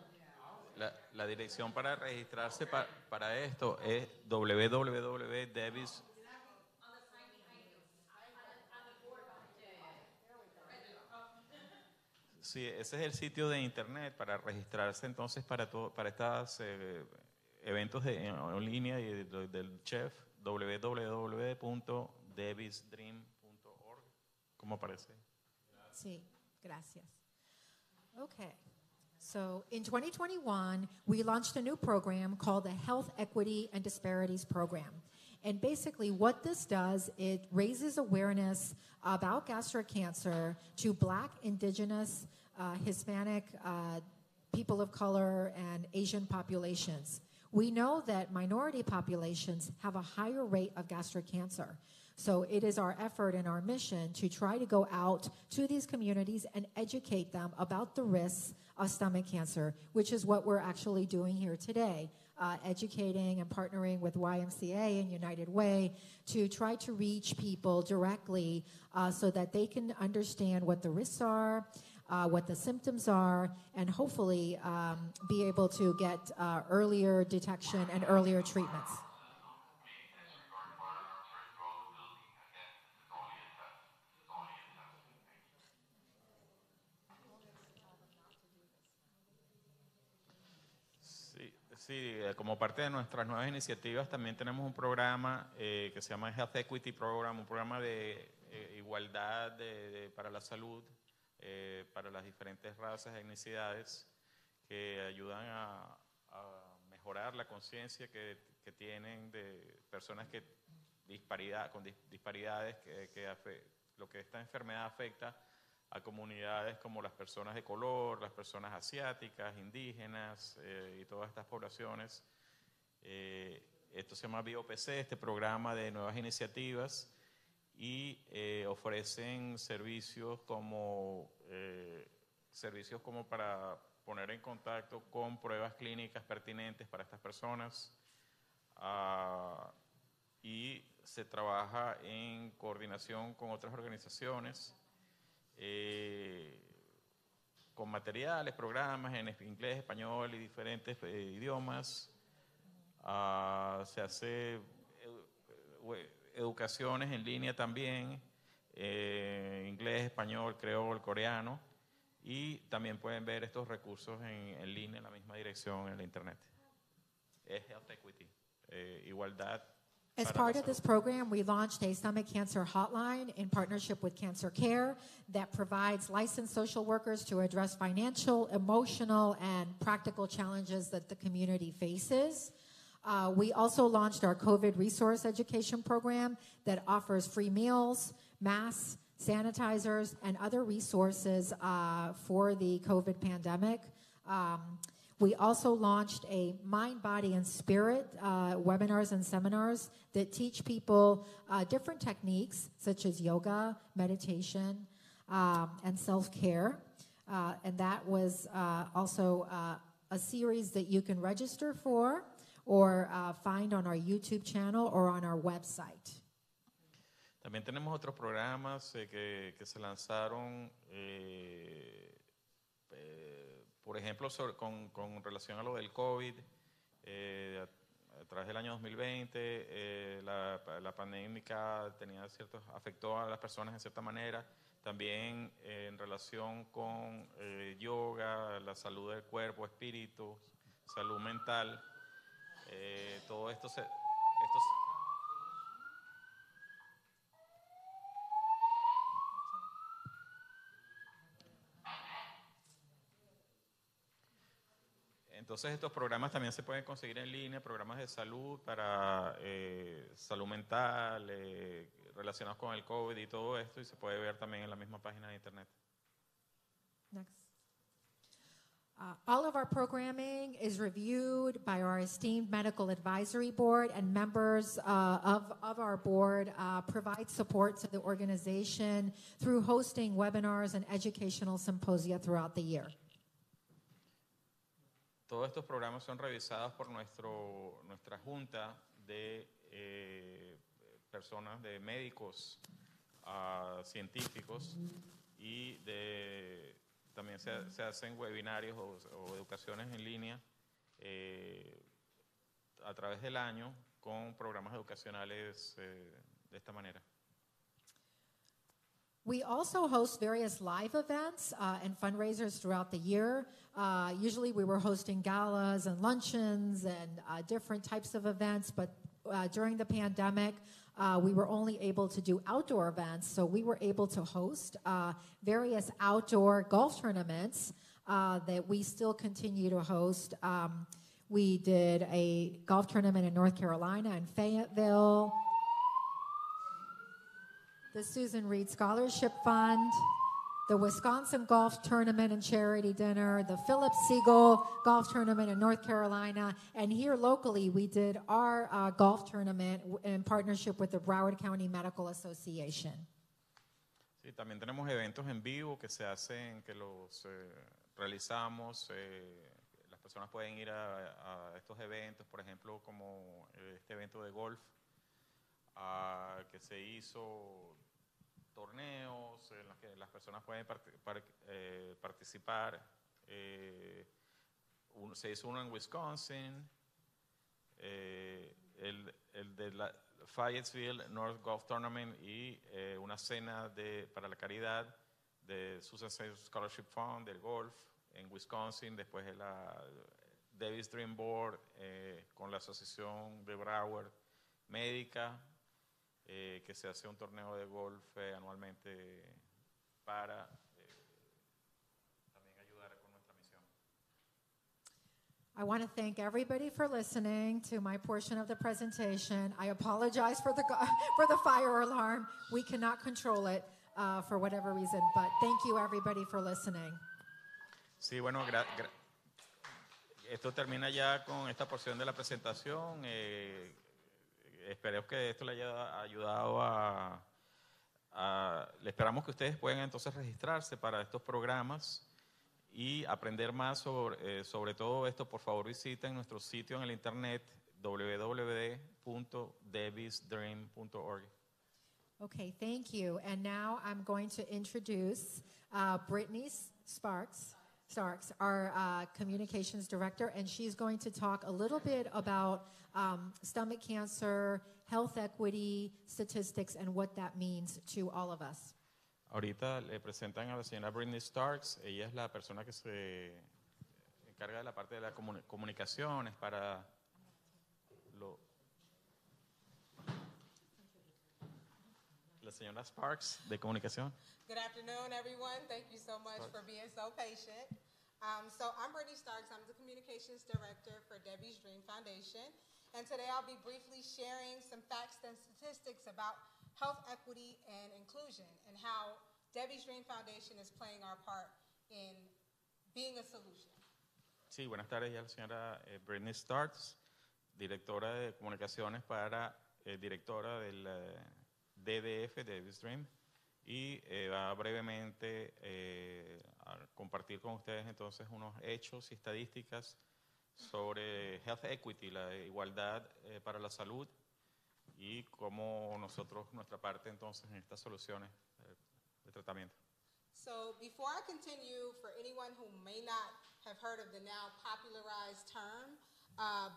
La dirección para registrarse para esto es www.debbies. Sí, ese es el sitio de internet para registrarse entonces para estos eventos en línea y del chef, www.debbiesdream.org. ¿Cómo parece? Sí, gracias. Okay. So in 2021, we launched a new program called the Health Equity and Disparities Program. And basically what this does, it raises awareness about gastric cancer to Black, Indigenous, Hispanic, people of color, and Asian populations. We know that minority populations have a higher rate of gastric cancer. So it is our effort and our mission to try to go out to these communities and educate them about the risks of stomach cancer, which is what we're actually doing here today, educating and partnering with YMCA and United Way to try to reach people directly so that they can understand what the risks are, what the symptoms are, and hopefully be able to get earlier detection and earlier treatments. Sí, como parte de nuestras nuevas iniciativas también tenemos un programa que se llama Health Equity Program, un programa de igualdad para la salud, para las diferentes razas y etnicidades que ayudan a mejorar la conciencia que tienen de personas con disparidades, lo que esta enfermedad afecta a comunidades como las personas de color, las personas asiáticas, indígenas y todas estas poblaciones. Esto se llama BOPC, este programa de nuevas iniciativas, y ofrecen servicios como para poner en contacto con pruebas clínicas pertinentes para estas personas, y se trabaja en coordinación con otras organizaciones con materiales, programas en inglés, español y diferentes idiomas. Se hace educaciones en línea también, inglés, español, creol, coreano, y también pueden ver estos recursos en línea en la misma dirección en la internet. Es Health Equity, igualdad. As part of this program, we launched a stomach cancer hotline in partnership with Cancer Care that provides licensed social workers to address financial, emotional, and practical challenges that the community faces. We also launched our COVID resource education program that offers free meals, masks, sanitizers, and other resources for the COVID pandemic. We also launched a Mind, Body, and Spirit webinars and seminars that teach people different techniques such as yoga, meditation, and self-care. And that was also a series that you can register for or find on our YouTube channel or on our website. También tenemos otros programas que se lanzaron por ejemplo, con relación a lo del COVID, a través del año 2020, la pandemia afectó a las personas de cierta manera. También en relación con yoga, la salud del cuerpo, espíritu, salud mental, todo esto Entonces estos programas también se pueden conseguir en línea, programas de salud para salud mental, relacionados con el COVID y todo esto, y se puede ver también en la misma página de internet. Next. All of our programming is reviewed by our esteemed medical advisory board, and members of our board provide support to the organization through hosting webinars and educational symposia throughout the year. Todos estos programas son revisados por nuestra junta de personas, de médicos, científicos y también se hacen webinarios o educaciones en línea a través del año con programas educacionales de esta manera. We also host various live events and fundraisers throughout the year. Usually we were hosting galas and luncheons and different types of events, but during the pandemic, we were only able to do outdoor events, so we were able to host various outdoor golf tournaments that we still continue to host. We did a golf tournament in North Carolina in Fayetteville, the Susan Reed Scholarship Fund, the Wisconsin Golf Tournament and Charity Dinner, the Philip Siegel Golf Tournament in North Carolina, and here locally we did our golf tournament in partnership with the Broward County Medical Association. Sí, también tenemos eventos en vivo que se hacen, que los realizamos. Las personas pueden ir a estos eventos, por ejemplo, como este evento de golf que se hizo, torneos en los que las personas pueden participar. Se hizo uno en Wisconsin, el de la Fayetteville North Golf Tournament y una cena para la caridad de Susan Scholarship Fund del golf en Wisconsin, después de la Davis Dream Board con la asociación de Broward médica, que se hace un torneo de golf anualmente para también ayudar con nuestra misión. I want to thank everybody for listening to my portion of the presentation. I apologize for the fire alarm. We cannot control it for whatever reason, but thank you everybody for listening. Sí, bueno, esto termina ya con esta porción de la presentación. Espero que esto le haya ayudado le esperamos que ustedes puedan entonces registrarse para estos programas y aprender más sobre todo esto. Por favor, visiten nuestro sitio en el internet www.debbysdream.org. Okay, thank you. And now I'm going to introduce Brittany Sparks, our communications director, and she's going to talk a little bit about stomach cancer, health equity, statistics, and what that means to all of us. Ahorita le presentan a la señora Brittany Starks. Ella es la persona que se encarga de la parte de las comunicaciones para la señora Sparks de comunicación. Good afternoon, everyone. Thank you so much for being so patient. So I'm Brittany Starks. I'm the Communications Director for Debbie's Dream Foundation. And today I'll be briefly sharing some facts and statistics about health equity and inclusion and how Debbie's Dream Foundation is playing our part in being a solution. Sí, buenas tardes. Ya la señora Brittany Starks, directora de comunicaciones directora del DDF, Debbie's Dream, y va brevemente a compartir con ustedes entonces unos hechos y estadísticas sobre health equity, la igualdad para la salud, y cómo nuestra parte entonces en estas soluciones de tratamiento. So before I continue, for anyone who may not have heard of the now popularized term,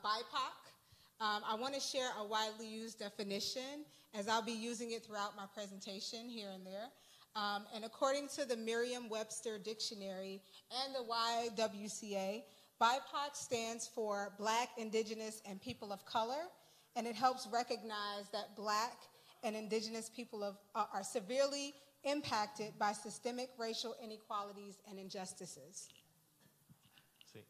BIPOC, I want to share a widely used definition, as I'll be using it throughout my presentation here and there. And according to the Merriam-Webster Dictionary and the YWCA, BIPOC stands for Black, Indigenous, and People of Color, and it helps recognize that Black and Indigenous people are severely impacted by systemic racial inequalities and injustices. Sí.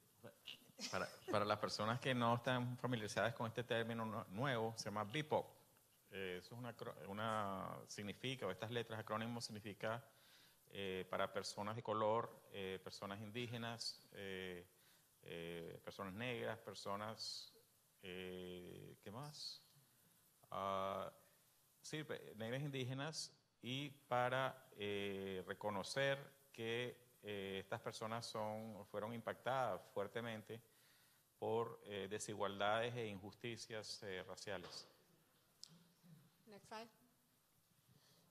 Para las personas que no están familiarizadas con este término nuevo, se llama BIPOC. Eso es significa, o estas letras, acrónimos, significa para personas de color, personas indígenas, personas negras, personas, ¿qué más? Sí, negras indígenas, y para reconocer que estas personas fueron impactadas fuertemente por desigualdades e injusticias raciales. Next slide.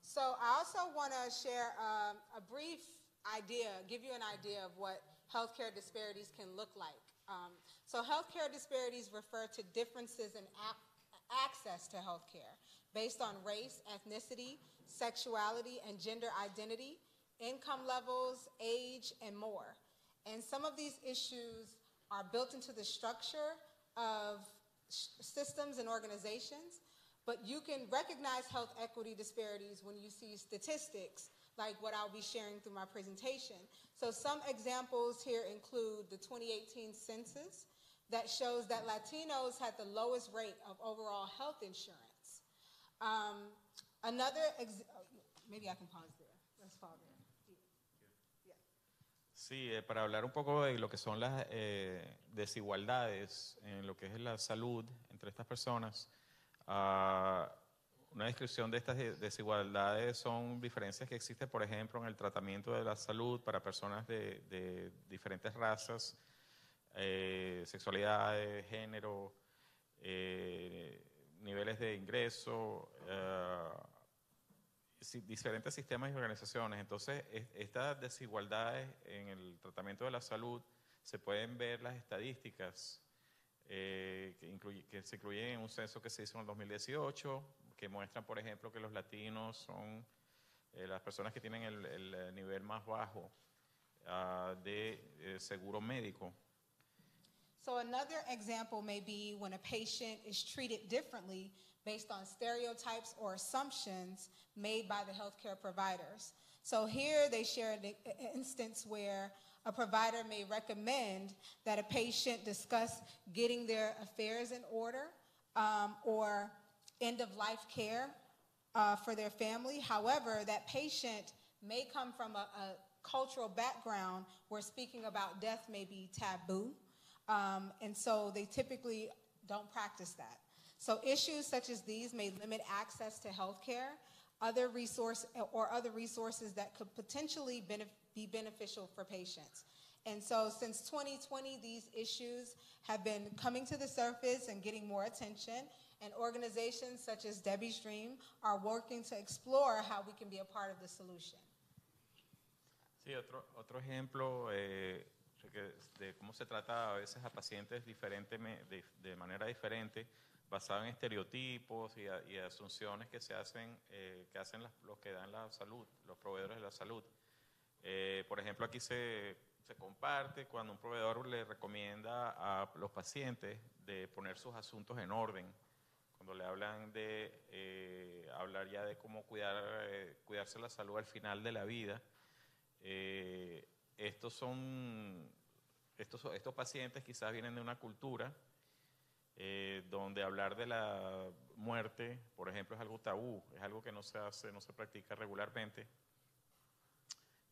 So I also want to share a brief idea, give you an idea of what healthcare disparities can look like. So healthcare disparities refer to differences in access to healthcare based on race, ethnicity, sexuality, and gender identity, income levels, age, and more. And some of these issues are built into the structure of systems and organizations, but you can recognize health equity disparities when you see statistics like what I'll be sharing through my presentation. So some examples here include the 2018 census that shows that Latinos had the lowest rate of overall health insurance. Maybe I can pause there. Let's pause there. Sí, para hablar un poco de lo que son las desigualdades en lo que es la salud entre estas personas, una descripción de estas desigualdades son diferencias que existen, por ejemplo, en el tratamiento de la salud para personas de diferentes razas, sexualidades, género, niveles de ingreso, diferentes sistemas y organizaciones. Entonces, estas desigualdades en el tratamiento de la salud se pueden ver las estadísticas que se incluyen en un censo que se hizo en el 2018, que muestran, por ejemplo, que los latinos son las personas que tienen el nivel más bajo de seguro médico. So another example may be when a patient is treated differently based on stereotypes or assumptions made by the healthcare providers. So here they share an instance where a provider may recommend that a patient discuss getting their affairs in order or end-of-life care for their family. However, that patient may come from a cultural background where speaking about death may be taboo. And so they typically don't practice that. So issues such as these may limit access to healthcare, other resources that could potentially be beneficial for patients. And so since 2020, these issues have been coming to the surface and getting more attention, and organizations such as Debbie's Dream are working to explore how we can be a part of the solution. Sí, otro ejemplo de cómo se trata a veces a pacientes de manera diferente, basado en estereotipos y asunciones que se hacen, que hacen los que dan la salud, los proveedores de la salud. Por ejemplo, aquí se comparte cuando un proveedor le recomienda a los pacientes de poner sus asuntos en orden, cuando le hablan de hablar ya de cómo cuidarse la salud al final de la vida. Estos pacientes quizás vienen de una cultura donde hablar de la muerte, por ejemplo, es algo tabú, es algo que no se hace, no se practica regularmente.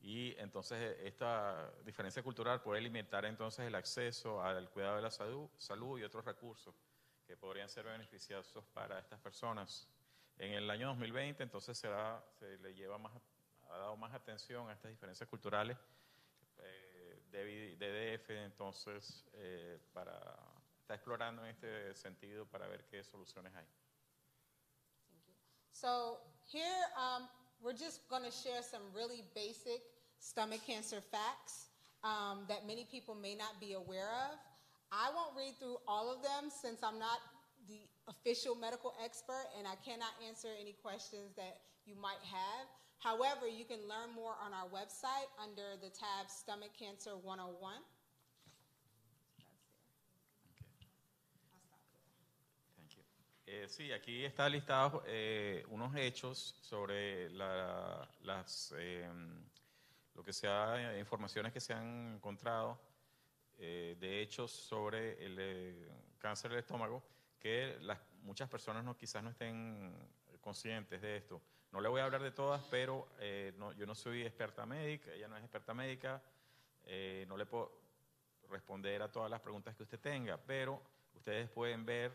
Y entonces esta diferencia cultural puede limitar entonces el acceso al cuidado de la salud y otros recursos que podrían ser beneficiosos para estas personas. En el año 2020 entonces se le ha dado más atención a estas diferencias culturales. DDF entonces está explorando en este sentido para ver qué soluciones hay. So here we're just going to share some really basic stomach cancer facts that many people may not be aware of. I won't read through all of them since I'm not the official medical expert and I cannot answer any questions that you might have. However, you can learn more on our website under the tab Stomach Cancer 101. Sí, aquí está listado unos hechos sobre informaciones que se han encontrado de hechos sobre el cáncer del estómago que muchas personas quizás no estén conscientes de esto. No le voy a hablar de todas, pero yo no soy experta médica, ella no es experta médica, no le puedo responder a todas las preguntas que usted tenga, pero ustedes pueden ver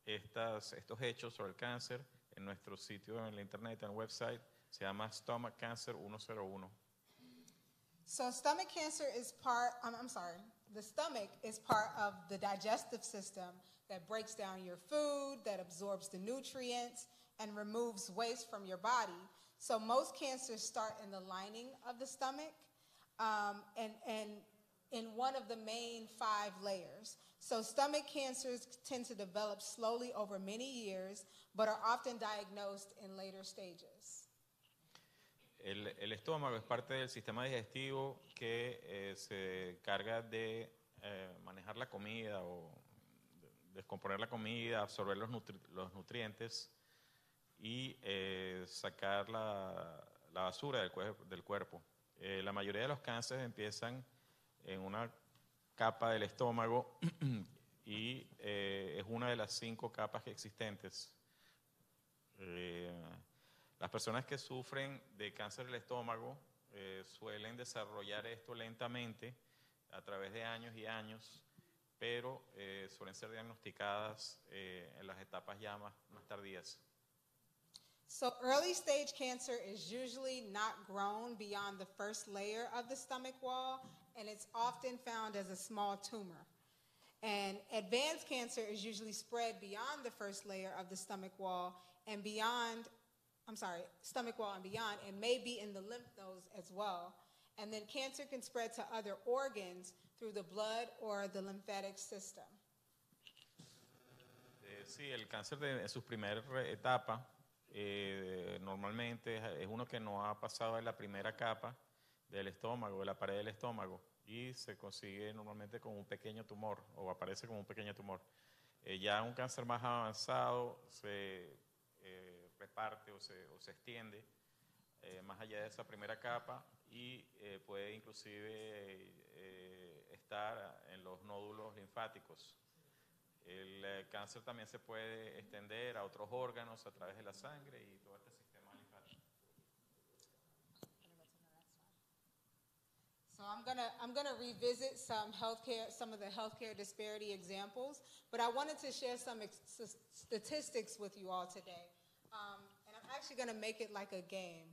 estos hechos sobre el cáncer en nuestro sitio en la internet, en el website, se llama Stomach Cancer 101. So stomach cancer is the stomach is part of the digestive system that breaks down your food, that absorbs the nutrients, and removes waste from your body. So most cancers start in the lining of the stomach and in one of the main 5 layers. So stomach cancers tend to develop slowly over many years, but are often diagnosed in later stages. El estómago es parte del sistema digestivo que se encarga de manejar la comida o descomponer la comida, absorber los nutrientes y sacar la basura del cuerpo. La mayoría de los cánceres empiezan en una capa del estómago y es una de las 5 capas existentes. Las personas que sufren de cáncer del estómago suelen desarrollar esto lentamente a través de años y años, pero suelen ser diagnosticadas en las etapas ya más tardías. So early stage cancer is usually not grown beyond the first layer of the stomach wall, and it's often found as a small tumor. And advanced cancer is usually spread beyond the first layer of the stomach wall and stomach wall and beyond, and may be in the lymph nodes as well. And then cancer can spread to other organs through the blood or the lymphatic system. Sí, el cáncer en su primera etapa normalmente es uno que no ha pasado de la primera capa del estómago, de la pared del estómago, y se consigue normalmente con un pequeño tumor o aparece como un pequeño tumor. Ya un cáncer más avanzado se reparte o se extiende más allá de esa primera capa y puede inclusive estar en los nódulos linfáticos. El cáncer también se puede extender a otros órganos a través de la sangre y todo este sistema linfático. So I'm gonna revisit some of the healthcare disparity examples, but I wanted to share some statistics with you all today. And I'm actually gonna make it like a game.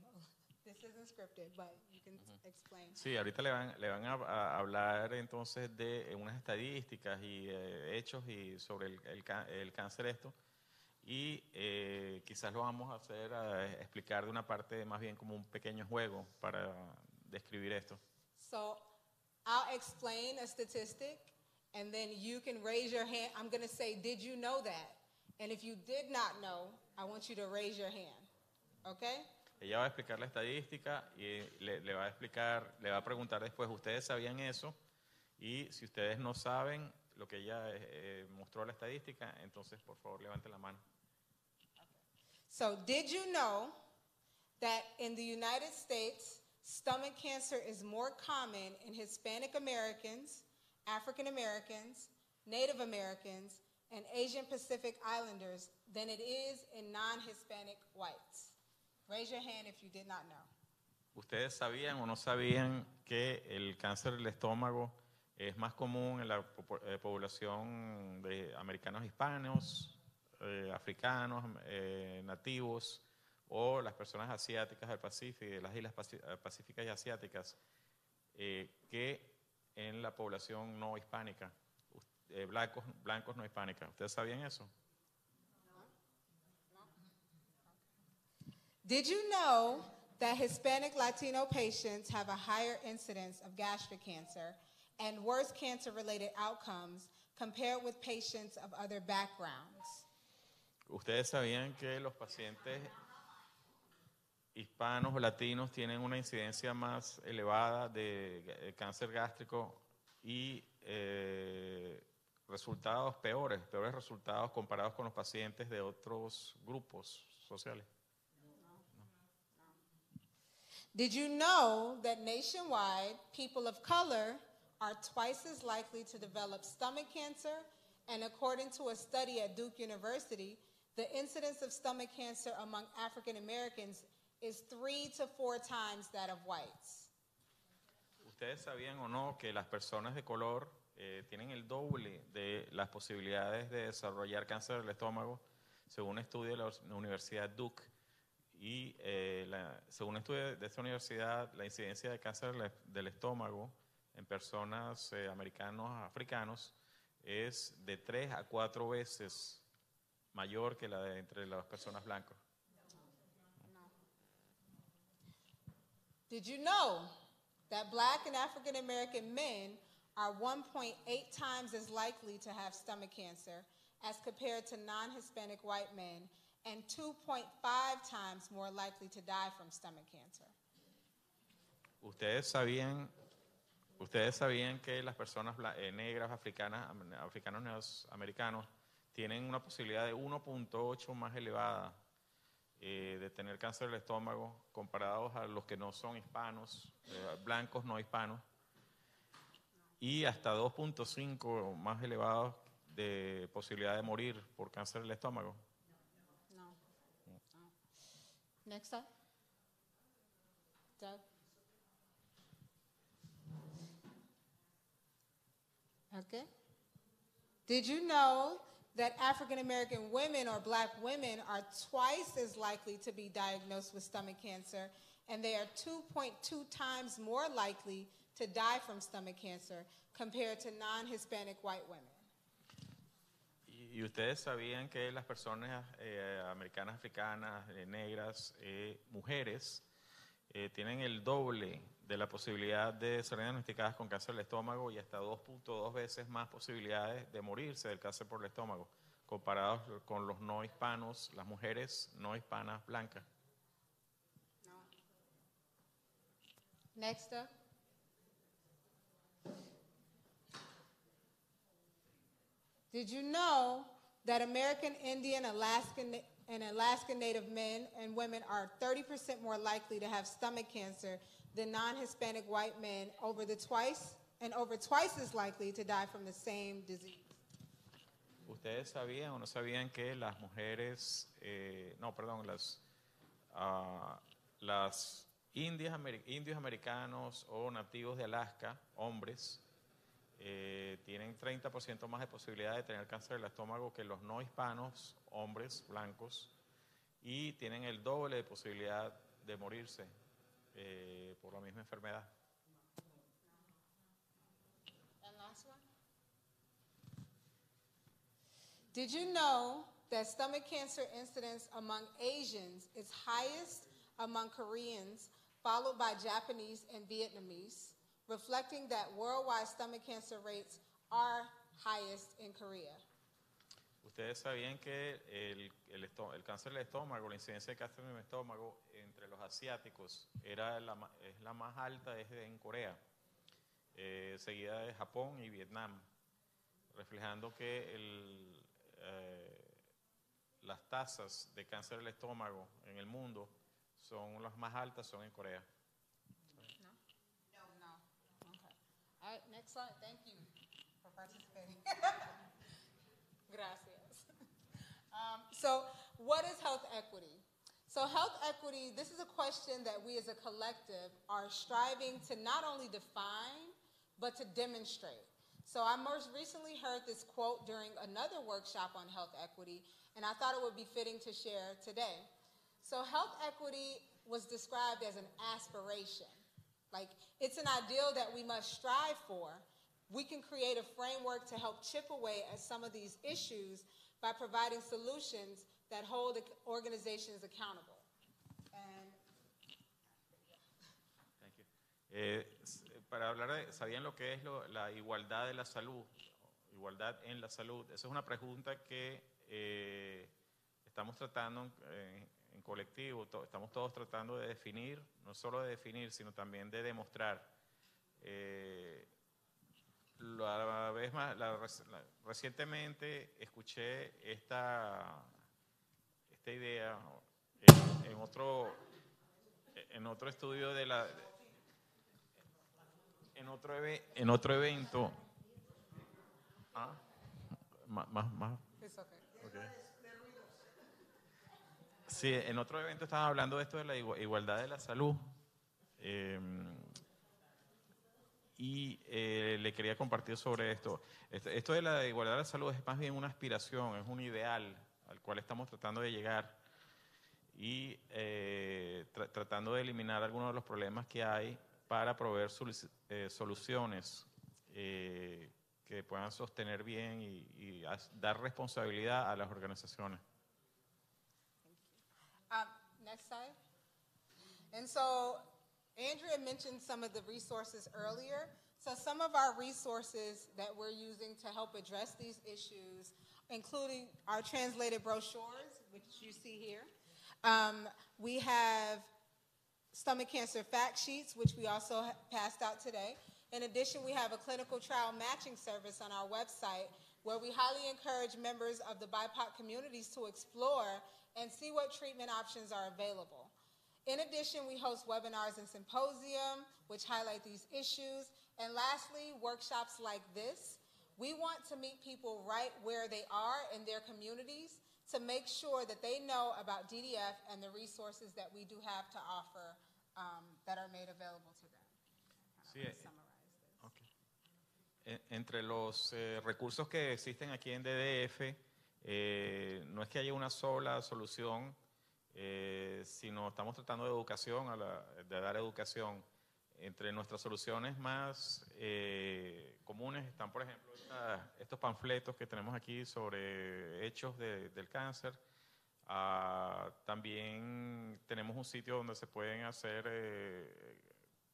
This isn't scripted, but you can explain. Sí, ahorita le van a hablar entonces de unas estadísticas y hechos y sobre el cáncer esto. Y quizás lo vamos a hacer, explicar de una parte más bien como un pequeño juego para describir esto. So I'll explain a statistic, and then you can raise your hand. I'm going to say, did you know that? And if you did not know, I want you to raise your hand. Okay? Ella va a explicar la estadística y le va a preguntar después, ¿ustedes sabían eso? Y si ustedes no saben lo que ella mostró la estadística, entonces por favor levanten la mano. So, did you know that in the United States, stomach cancer is more common in Hispanic Americans, African Americans, Native Americans, and Asian Pacific Islanders than it is in non-Hispanic whites? Raise your hand if you did not know. ¿Ustedes sabían o no sabían que el cáncer del estómago es más común en la población de americanos hispanos, africanos, nativos o las personas asiáticas del Pacífico, de las islas pacíficas y asiáticas, que en la población no hispánica, blancos no hispánicas? ¿Ustedes sabían eso? Did you know that Hispanic Latino patients have a higher incidence of gastric cancer and worse cancer-related outcomes compared with patients of other backgrounds? ¿Ustedes sabían que los pacientes hispanos o latinos tienen una incidencia más elevada de cáncer gástrico y peores resultados comparados con los pacientes de otros grupos sociales? Did you know that nationwide, people of color are twice as likely to develop stomach cancer? And according to a study at Duke University, the incidence of stomach cancer among African Americans is 3 to 4 times that of whites. ¿Ustedes sabían o no que las personas de color tienen el doble de las posibilidades de desarrollar cáncer del estómago, según un estudio de la Universidad Duke? Y según un estudio de esta universidad, la incidencia de cáncer del estómago en personas africanos, es de 3 a 4 veces mayor que la de entre las personas blancas. Did you know that Black and African American men are 1.8 times as likely to have stomach cancer as compared to non-Hispanic white men, and 2.5 times more likely to die from stomach cancer? ¿Ustedes sabían que las personas negras, africanos americanos, tienen una posibilidad de 1.8 más elevada de tener cáncer del estómago comparados a los que no son hispanos, blancos no hispanos, y hasta 2.5 más elevados de posibilidad de morir por cáncer del estómago? No. Next up. Doug. Okay. Did you know that African American women or Black women are twice as likely to be diagnosed with stomach cancer, and they are 2.2 times more likely to die from stomach cancer compared to non-Hispanic white women? ¿Y ustedes sabían que las personas americanas, africanas, negras, mujeres, tienen el doble de la posibilidad de ser diagnosticadas con cáncer del estómago y hasta 2.2 veces más posibilidades de morirse del cáncer por el estómago, comparados con los no hispanos, las mujeres no hispanas blancas? No. Next up. Did you know that American Indian, Alaskan Native men and women are 30% more likely to have stomach cancer than non-Hispanic white men, over twice as likely to die from the same disease? ¿Ustedes sabían o no sabían que las mujeres, las indios americanos o nativos de Alaska, hombres, tienen 30% más de posibilidad de tener cáncer del estómago que los no hispanos, hombres blancos, y tienen el doble de posibilidad de morirse por la misma enfermedad? And last one. Did you know that stomach cancer incidence among Asians is highest among Koreans, followed by Japanese and Vietnamese, reflecting that worldwide stomach cancer rates are highest in Korea? ¿Ustedes sabían que el cáncer del estómago, la incidencia de cáncer del estómago entre los asiáticos es la más alta desde en Corea, seguida de Japón y Vietnam, reflejando que las tasas de cáncer del estómago en el mundo son las más altas son en Corea? All right, next slide. Thank you for participating. Gracias. So what is health equity? So health equity, this is a question that we as a collective are striving to not only define, but to demonstrate. So I most recently heard this quote during another workshop on health equity, and I thought it would be fitting to share today. So health equity was described as an aspiration. Like, it's an ideal that we must strive for. We can create a framework to help chip away at some of these issues by providing solutions that hold organizations accountable. And Thank you. Para hablar ¿sabían lo que es la igualdad de la salud? Igualdad en la salud. Esa es una pregunta que estamos tratando en colectivo, estamos todos tratando de definir, no solo de definir, sino también de demostrar. Recientemente escuché esta idea en otro estudio en otro evento. Más. it's okay. Okay. Sí, en otro evento estaban hablando de esto de la igualdad de la salud. Le quería compartir sobre esto. Esto de la igualdad de la salud es más bien una aspiración, es un ideal al cual estamos tratando de llegar y tratando de eliminar algunos de los problemas que hay para proveer soluciones que puedan sostener bien y dar responsabilidad a las organizaciones. Next slide. And so Andrea mentioned some of the resources earlier. So some of our resources that we're using to help address these issues, including our translated brochures, which you see here. We have stomach cancer fact sheets, which we also passed out today. In addition, we have a clinical trial matching service on our website where we highly encourage members of the BIPOC communities to explore and see what treatment options are available. In addition, we host webinars and symposium, which highlight these issues. And lastly, workshops like this. We want to meet people right where they are in their communities to make sure that they know about DDF and the resources that we do have to offer that are made available to them. Sí, entre los recursos que existen aquí en DDF, no es que haya una sola solución, sino estamos tratando de educación, de dar educación. Entre nuestras soluciones más comunes están, por ejemplo, estos panfletos que tenemos aquí sobre hechos del cáncer. También tenemos un sitio donde se pueden hacer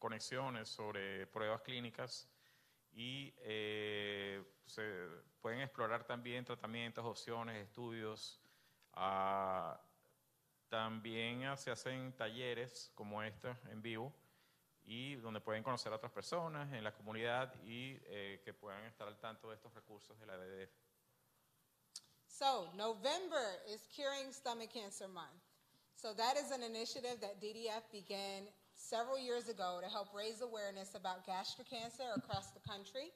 conexiones sobre pruebas clínicas y se pueden explorar también tratamientos, opciones, estudios. También se hacen talleres como este en vivo y donde pueden conocer a otras personas en la comunidad y que puedan estar al tanto de estos recursos de la DDF. So, November is Curing Stomach Cancer Month. So that is an initiative that DDF began several years ago to help raise awareness about gastric cancer across the country.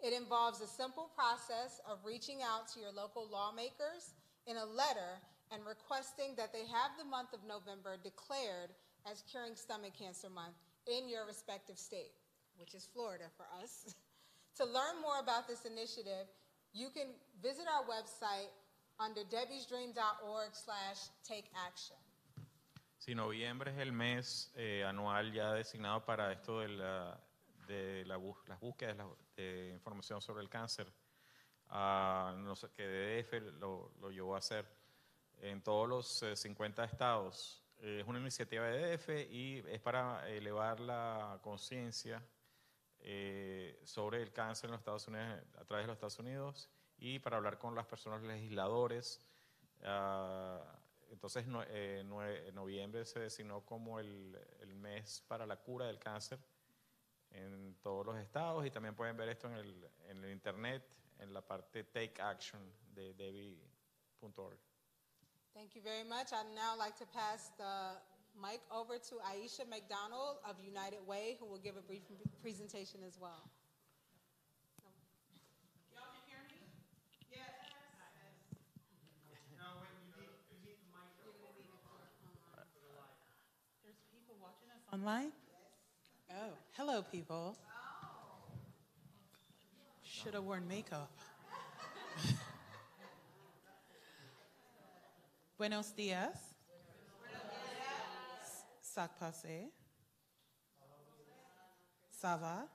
It involves a simple process of reaching out to your local lawmakers in a letter and requesting that they have the month of November declared as Curing Stomach Cancer Month in your respective state, which is Florida for us. To learn more about this initiative, you can visit our website under debbiesdream.org/takeaction. Sí, noviembre es el mes anual ya designado para esto de las búsquedas de información sobre el cáncer. No sé, que DDF lo llevó a hacer en todos los 50 estados. Es una iniciativa de DDF y es para elevar la conciencia sobre el cáncer en los Estados Unidos, a través de los Estados Unidos, y para hablar con las personas legisladores. Entonces, noviembre se designó como el mes para la cura del cáncer en todos los estados, y también pueden ver esto en el internet, en la parte Take Action de debbie.org. Thank you very much. I'd now like to pass the mic over to Aisha McDonald of United Way, who will give a brief presentation as well. Y'all can hear me? Yes. No, wait, you need the mic. There's people watching us online? Oh, hello, people. Should have worn makeup. Buenos días. Sac passé. Ça va?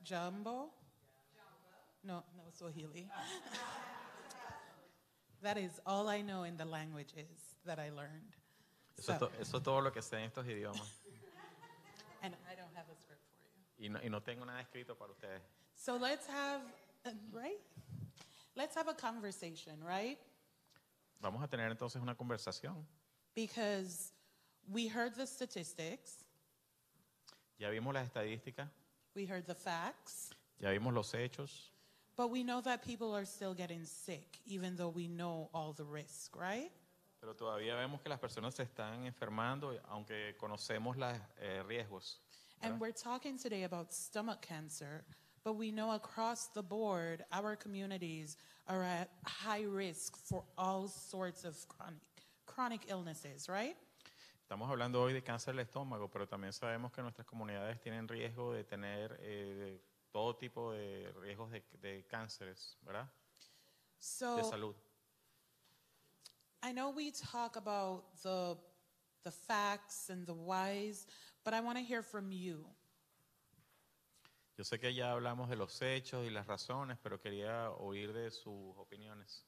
Jumbo? No, Swahili. That is all I know in the languages that I learned. Eso es todo lo que sé en estos idiomas. And I don't have a script for you. Y no tengo nada escrito para ustedes. So let's have, right? Let's have a conversation, right? Vamos a tener entonces una conversación. Because we heard the statistics. Ya vimos las estadísticas. We heard the facts. Ya vimos los hechos. But we know that people are still getting sick, even though we know all the risk, right? Pero todavía vemos que las personas se están enfermando, aunque conocemos los riesgos. And we're talking today about stomach cancer, But we know across the board, our communities are at high risk for all sorts of chronic illnesses, right? Estamos hablando hoy de cáncer del estómago, pero también sabemos que nuestras comunidades tienen riesgo de tener todo tipo de riesgos de cánceres, ¿verdad? So, de salud. I know we talk about the facts and the whys, but I want to hear from you. Yo sé que ya hablamos de los hechos y las razones, pero quería oír de sus opiniones.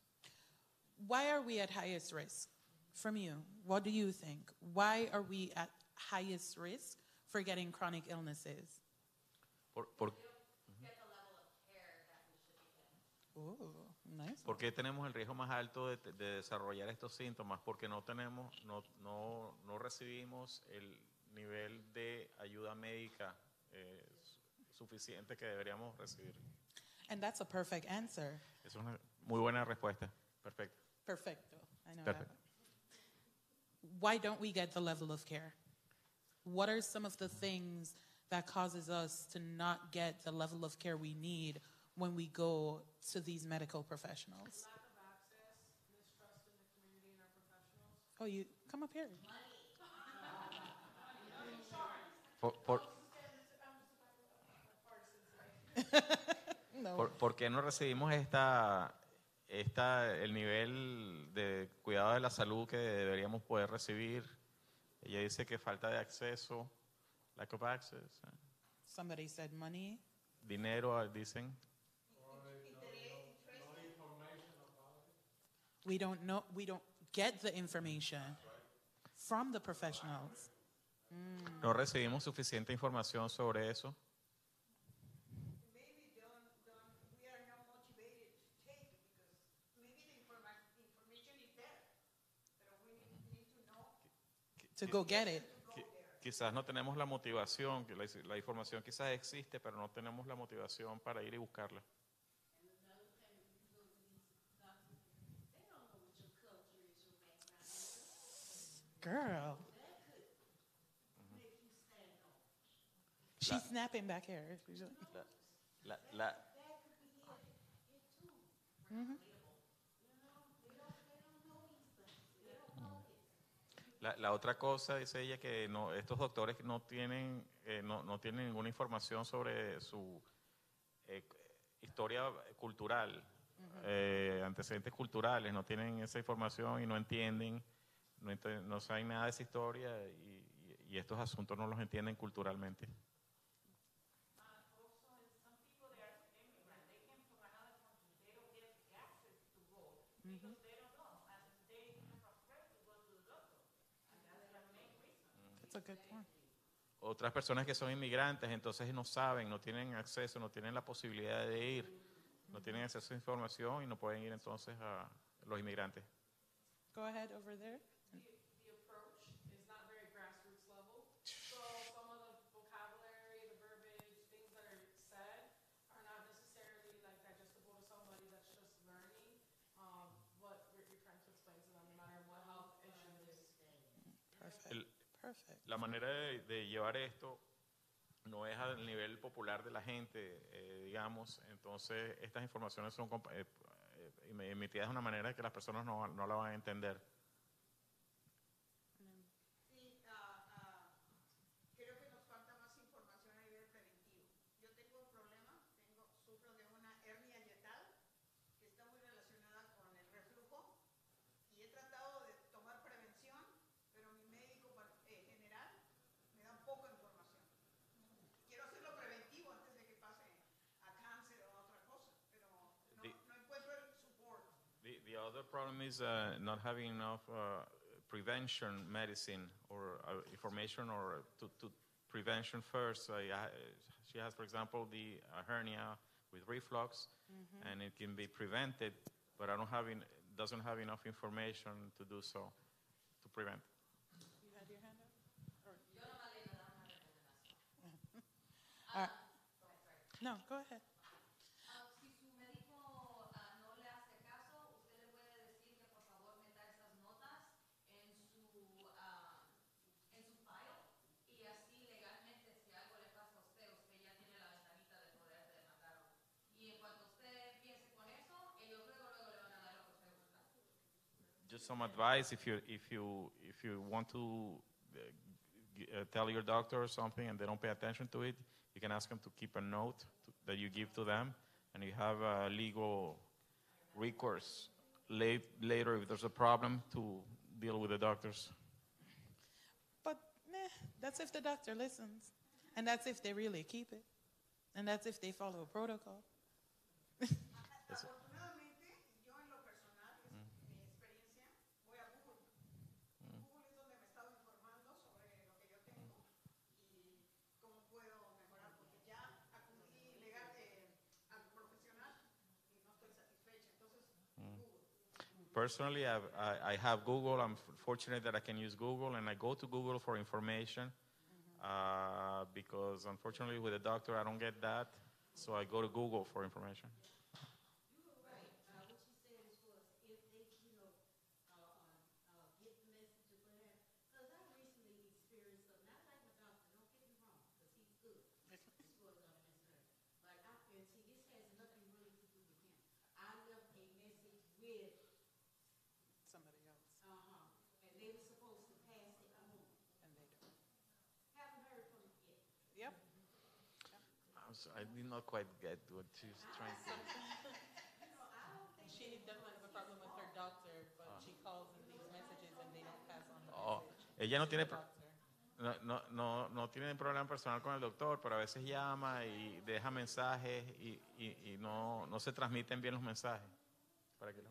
Why are we at highest risk? From you, what do you think? Why are we at highest risk for getting chronic illnesses? Nice. ¿Por qué tenemos el riesgo más alto de desarrollar estos síntomas? Porque no recibimos el nivel de ayuda médica suficiente que deberíamos recibir. And that's a perfect answer. Es una muy buena respuesta. Perfecto. Perfecto. I know Perfecto. that. Why don't we get the level of care? What are some of the things that causes us to not get the level of care we need when we go to these medical professionals? Lack of access, mistrust in the community and our professionals. Oh, you come up here. ¿Por qué no recibimos el nivel de cuidado de la salud que deberíamos poder recibir? Ella dice que falta de acceso, lack of access. Somebody said money. Dinero, dicen. We don't know. We don't get the information from the professionals. No recibimos suficiente información sobre eso. To go get it. Quizás no tenemos la motivación, que la información quizás existe, pero no tenemos la motivación para ir y buscarla. Girl. She's snapping back here. La otra cosa, dice ella, que estos doctores no tienen ninguna información sobre su historia cultural, antecedentes culturales, no tienen esa información y no entienden, no saben nada de esa historia y estos asuntos no los entienden culturalmente. That's a good point. Otras personas que son inmigrantes, entonces no saben, no tienen acceso, no tienen la posibilidad de ir, no tienen acceso a información y no pueden ir entonces a los inmigrantes. Go ahead over there. The approach is not very grassroots level. So some of the vocabulary, the verbiage, things that are said are not necessarily like digestible to somebody that's just learning what you're trying to explain to them, no matter what health issue it is. Perfect. Perfect. La manera de llevar esto no es al nivel popular de la gente, digamos, entonces estas informaciones son emitidas de una manera que las personas no la van a entender. Sí, creo que nos falta más información a nivel preventivo. Yo tengo un problema, sufro de una hernia yetal que está muy relacionada con el reflujo y he tratado de tomar prevención, pero mi médico general me da poca información. Quiero hacerlo preventivo antes de que pase a cáncer o a otra cosa, pero no encuentro el support. The other problem is not having enough prevention medicine or information or to prevention first. She has, for example, the hernia with reflux, and it can be prevented, but doesn't have enough information to do so, to prevent. You had your hand up? No, go ahead. Si su médico no le hace caso, usted le puede decir que por favor meta estas notas en su file y así legalmente si algo le pasa a usted, usted ya tiene la ventanita de poder demandar some advice if you want to tell your doctor or something and they don't pay attention to it, you can ask them to keep a note that you give to them, and you have a legal recourse later if there's a problem to deal with the doctors. But that's if the doctor listens, and that's if they really keep it, and that's if they follow a protocol. Personally, I have Google. I'm fortunate that I can use Google, and I go to Google for information because, unfortunately, with a doctor, I don't get that. So I go to Google for information. I did not quite get what she's trying to. She doesn't have a problem with her doctor, but she calls and leaves messages and they don't pass on the message. Ella no tiene problema personal con el doctor, pero a veces llama y deja mensajes y no se transmiten bien los mensajes. Para que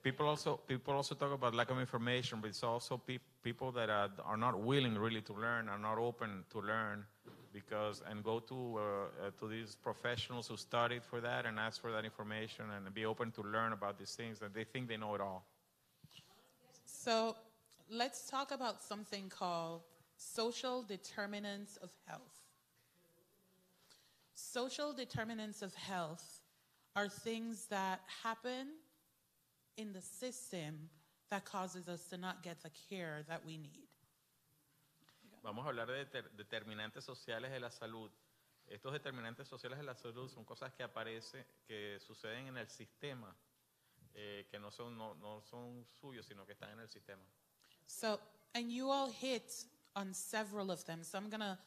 People also talk about lack of information, but it's also people that are not willing really to learn, are not open to learn, and go to these professionals who studied for that and ask for that information and be open to learn about these things, and they think they know it all. So let's talk about something called social determinants of health. Social determinants of health are things that happen in the system that causes us to not get the care that we need. Vamos a hablar de determinantes sociales de la salud. Estos determinantes sociales de la salud son cosas que suceden en el sistema, que no son suyos, sino que están en el sistema. So, and you all hit on several of them. So I'm going to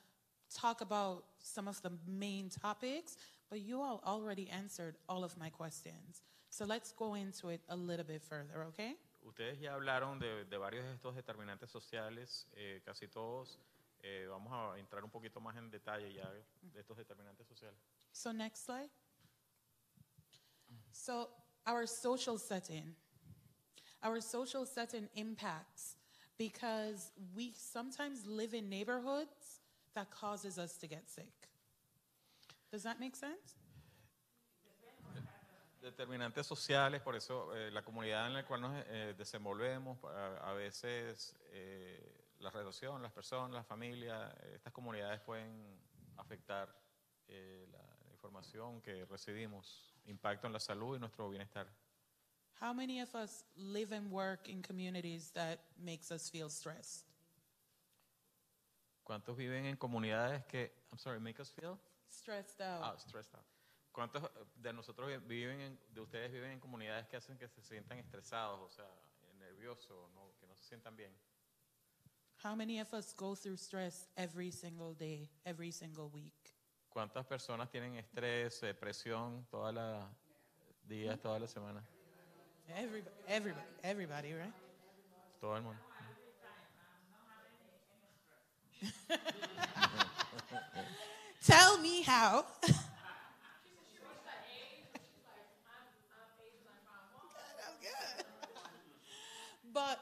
talk about some of the main topics, but you all already answered all of my questions. So let's go into it a little bit further, okay? Ustedes ya hablaron de varios de estos determinantes sociales, casi todos. Vamos a entrar un poquito más en detalle ya de estos determinantes sociales. So next slide. So our social setting impacts because we sometimes live in neighborhoods that causes us to get sick. Does that make sense? Determinantes sociales, por eso la comunidad en la cual nos desenvolvemos, a veces la relación, las personas, la familia, estas comunidades pueden afectar la información que recibimos, impacto en la salud y nuestro bienestar. How many of us live and work in communities that makes us feel stressed? ¿Cuántos viven en comunidades que, make us feel? Stressed out. Stressed out. ¿Cuántos de nosotros de ustedes viven en comunidades que hacen que se sientan estresados, o sea, nerviosos, que no se sientan bien? How many of us go through stress every single day, every single week? ¿Cuántas personas tienen estrés, depresión todos los días, toda la semana? Everybody, right? Todo el mundo. Tell me how. But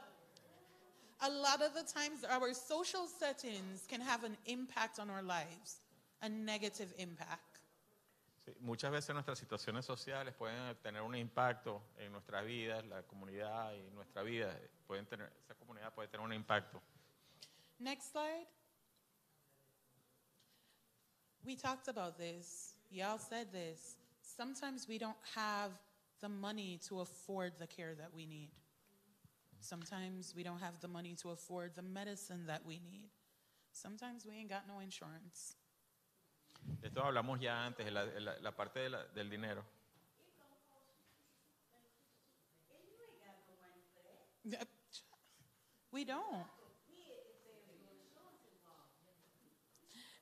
a lot of the times our social settings can have an impact on our lives, a negative impact. Sí, muchas veces nuestras situaciones sociales pueden tener un impacto en nuestras vidas, la comunidad y nuestra vida, esa comunidad puede tener un impacto. Next slide. We talked about this. Y'all said this. Sometimes we don't have the money to afford the care that we need. Sometimes we don't have the money to afford the medicine that we need. Sometimes we ain't got no insurance. De esto hablamos ya antes, la parte del dinero. We don't.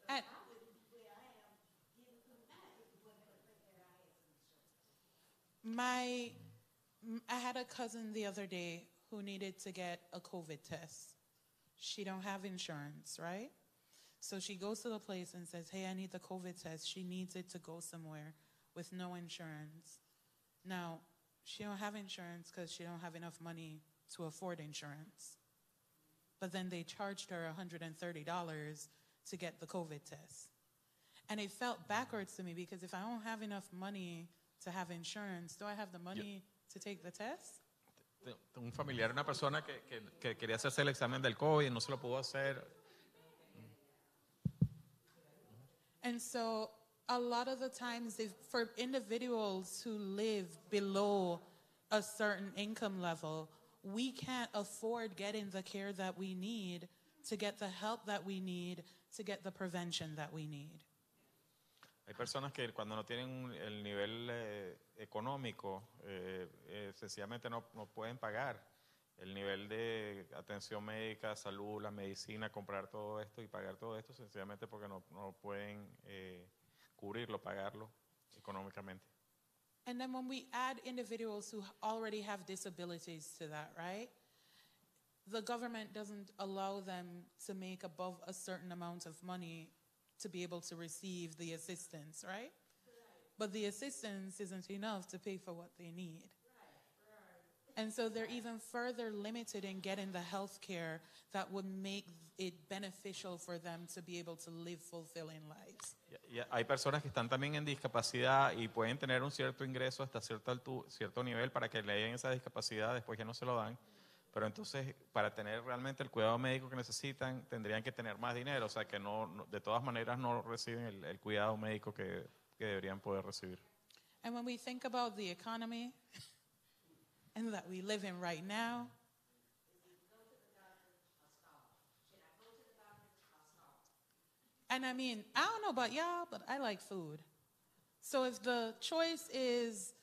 And I had a cousin the other day who needed to get a COVID test. She don't have insurance, right? So she goes to the place and says, hey, I need the COVID test. She needs it to go somewhere with no insurance. Now, she don't have insurance because she don't have enough money to afford insurance. But then they charged her $130 to get the COVID test. And it felt backwards to me because if I don't have enough money to have insurance, do I have the money to take the test? Un familiar, una persona que quería hacerse el examen del COVID y no se lo pudo hacer. And so a lot of the times, for individuals who live below a certain income level, we can't afford getting the care that we need, to get the help that we need, to get the prevention that we need. Hay personas que cuando no tienen el nivel económico, sencillamente no pueden pagar el nivel de atención médica, salud, la medicina, comprar todo esto y pagar todo esto, sencillamente porque no pueden cubrirlo, pagarlo económicamente. And then when we add individuals who already have disabilities to that, right? The government doesn't allow them to make above a certain amount of money to be able to receive the assistance, right? But the assistance isn't enough to pay for what they need. And so they're even further limited in getting the health care that would make it beneficial for them to be able to live fulfilling lives. Hay personas que están también en discapacidad y pueden tener un cierto ingreso hasta cierto nivel para que le den esa discapacidad, después ya no se lo dan. Pero entonces, para tener realmente el cuidado médico que necesitan, tendrían que tener más dinero. O sea, que de todas maneras no reciben el cuidado médico que deberían poder recibir. And when we think about the economy and that we live in right now, and I mean, I don't know about y'all, but I like food. So if the choice is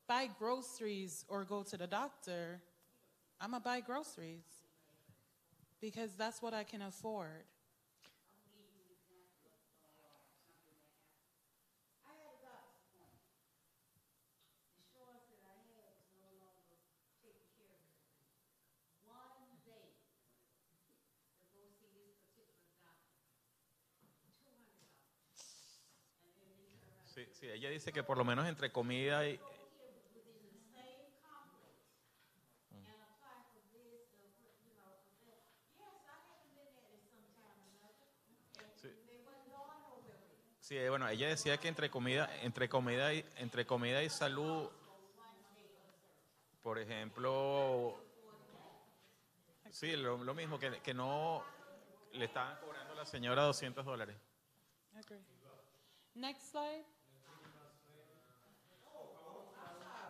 buy groceries or go to the doctor, I'm going to buy groceries because that's what I can afford. Sí, ella dice que por lo menos entre comida y... Sí, bueno, ella decía que entre comida y salud, por ejemplo, sí, lo mismo, que no le estaban cobrando a la señora $200. Okay. Next slide.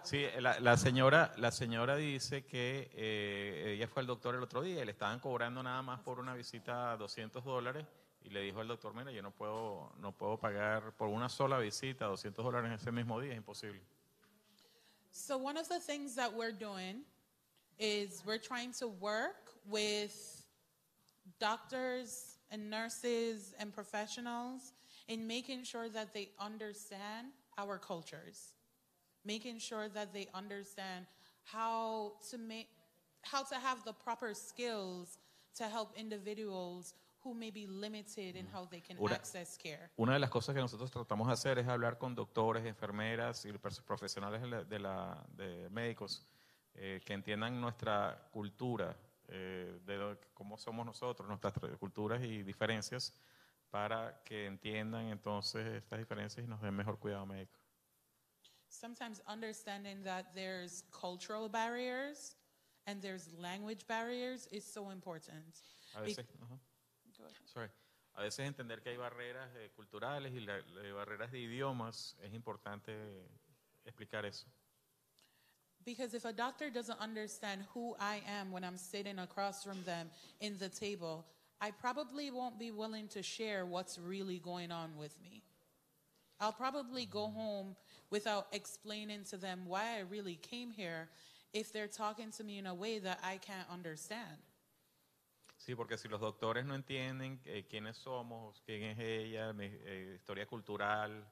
Sí, la señora dice que ella fue al doctor el otro día y le estaban cobrando nada más por una visita $200 y le dijo al doctor, mira, yo no puedo pagar por una sola visita $200 en ese mismo día, es imposible. So one of the things that we're doing is we're trying to work with doctors and nurses and professionals in making sure that they understand our cultures. Making sure that they understand how to have the proper skills to help individuals who may be limited in how they can access care. Una de las cosas que nosotros tratamos de hacer es hablar con doctores, enfermeras y profesionales de médicos que entiendan nuestra cultura, de cómo somos nosotros, nuestras culturas y diferencias, para que entiendan entonces estas diferencias y nos den mejor cuidado médico. Sometimes understanding that there's cultural barriers and there's language barriers is so important. A veces, sorry. A veces entender que hay barreras culturales y barreras de idiomas, es importante explicar eso. Because if a doctor doesn't understand who I am when I'm sitting across from them in the table, I probably won't be willing to share what's really going on with me. I'll probably go home without explaining to them why I really came here if they're talking to me in a way that I can't understand. Sí, porque si los doctores no entienden quiénes somos, quién es ella, historia cultural,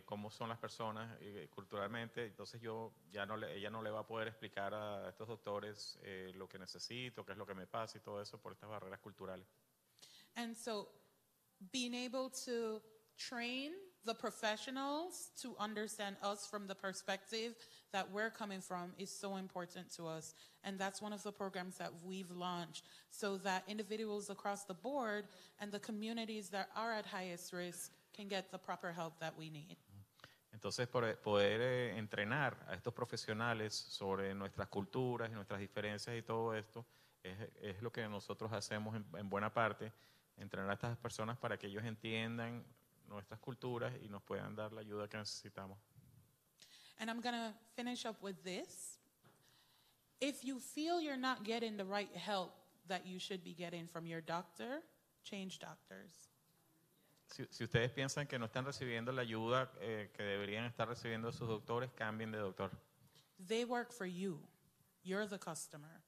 cómo son las personas culturalmente, entonces ella no le va a poder explicar a estos doctores lo que necesito, qué es lo que me pasa y todo eso por estas barreras culturales. And so being able to train the professionals to understand us from the perspective that we're coming from is so important to us. And that's one of the programs that we've launched so that individuals across the board and the communities that are at highest risk can get the proper help that we need. Entonces, poder entrenar a estos profesionales sobre nuestras culturas y nuestras diferencias y todo esto es lo que nosotros hacemos en buena parte, entrenar a estas personas para que ellos entiendan nuestras culturas y nos puedan dar la ayuda que necesitamos. And I'm going to finish up with this. If you feel you're not getting the right help that you should be getting from your doctor, change doctors. Si ustedes piensan que no están recibiendo la ayuda que deberían estar recibiendo sus doctores, cambien de doctor. They work for you. You're the customer.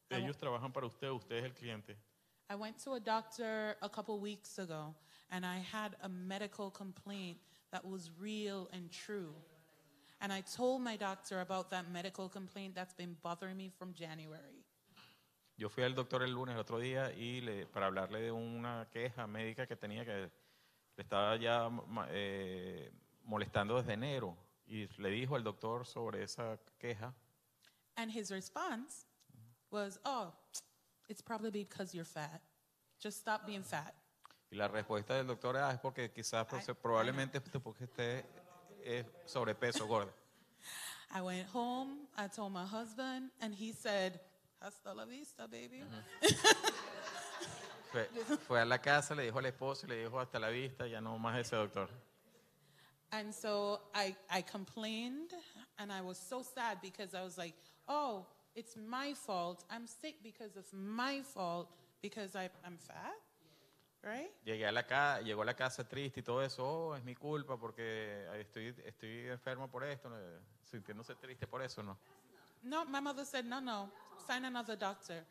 Ellos trabajan para usted, usted es el cliente. I went to a doctor a couple weeks ago, and I had a medical complaint that was real and true. And I told my doctor about that medical complaint that's been bothering me from January. Yo fui al doctor el lunes, el otro día, y para hablarle de una queja médica que tenía que le estaba ya molestando desde enero. Y le dijo al doctor sobre esa queja. And his response was, oh, it's probably because you're fat. Just stop being fat. Y la respuesta del doctor es porque quizás probablemente porque esté sobrepeso, gorda. I went home, I told my husband, and he said, hasta la vista, baby. Fue a la casa, le dijo al esposo y le dijo hasta la vista, ya no más ese doctor. And so I complained, and I was so sad because I was like, oh, it's my fault. I'm sick because of my fault because I'm fat, right? Llegó a la casa triste y todo eso. Oh, es mi culpa porque estoy enfermo por esto, sintiéndose triste por eso, ¿no? No, my mother said, no, find another doctor.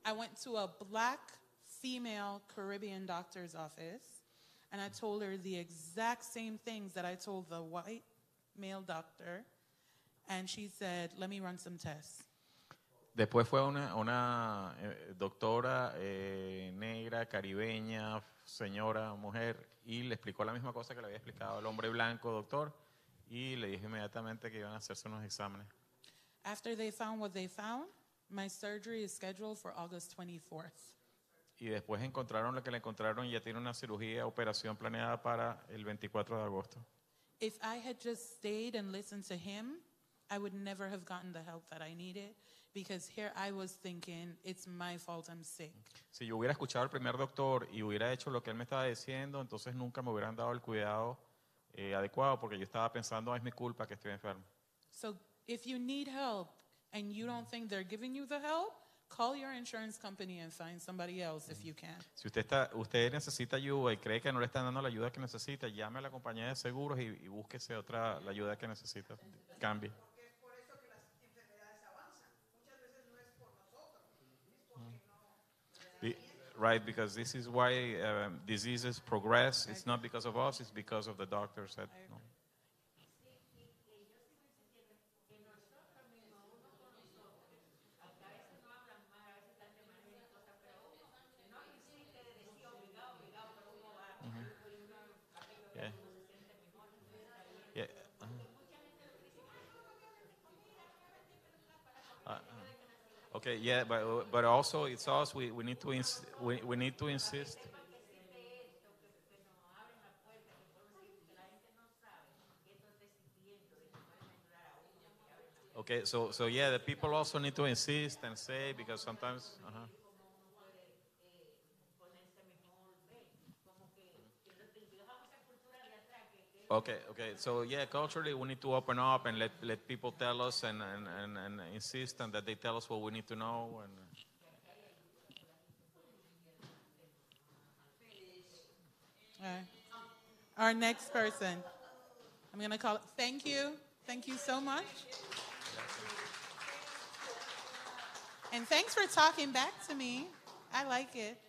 I went to a black female Caribbean doctor's office, and I told her the exact same things that I told the white male doctor, and she said, let me run some tests. Después fue una doctora negra, caribeña, señora, mujer, y le explicó la misma cosa que le había explicado al hombre blanco, doctor, y le dijo inmediatamente que iban a hacerse unos exámenes. After they found what they found, my surgery is scheduled for August 24th. Y después encontraron lo que le encontraron y ya tiene una operación planeada para el 24 de agosto. If I had just stayed and listened to him, I would never have gotten the help that I needed because here I was thinking, it's my fault I'm sick. Si yo hubiera escuchado al primer doctor y hubiera hecho lo que él me estaba diciendo, entonces nunca me hubieran dado el cuidado adecuado porque yo estaba pensando, es mi culpa que estoy enfermo. So if you need help and you don't think they're giving you the help, call your insurance company and find somebody else if you can. Si usted necesita ayuda y cree que no le están dando la ayuda que necesita, llame a la compañía de seguros y búsquese la ayuda que necesita. Cambie. Right, because this is why diseases progress. It's not because of us, it's because of the doctors. No. Yeah. Yeah. Okay. Yeah, but also it's us. We need to we need to insist. Okay. So yeah, the people also need to insist and say because sometimes. Okay, okay. So yeah, culturally we need to open up and let people tell us and insist on that they tell us what we need to know. And All right. Our next person, I'm going to call it. Thank you. Thank you so much. And thanks for talking back to me. I like it.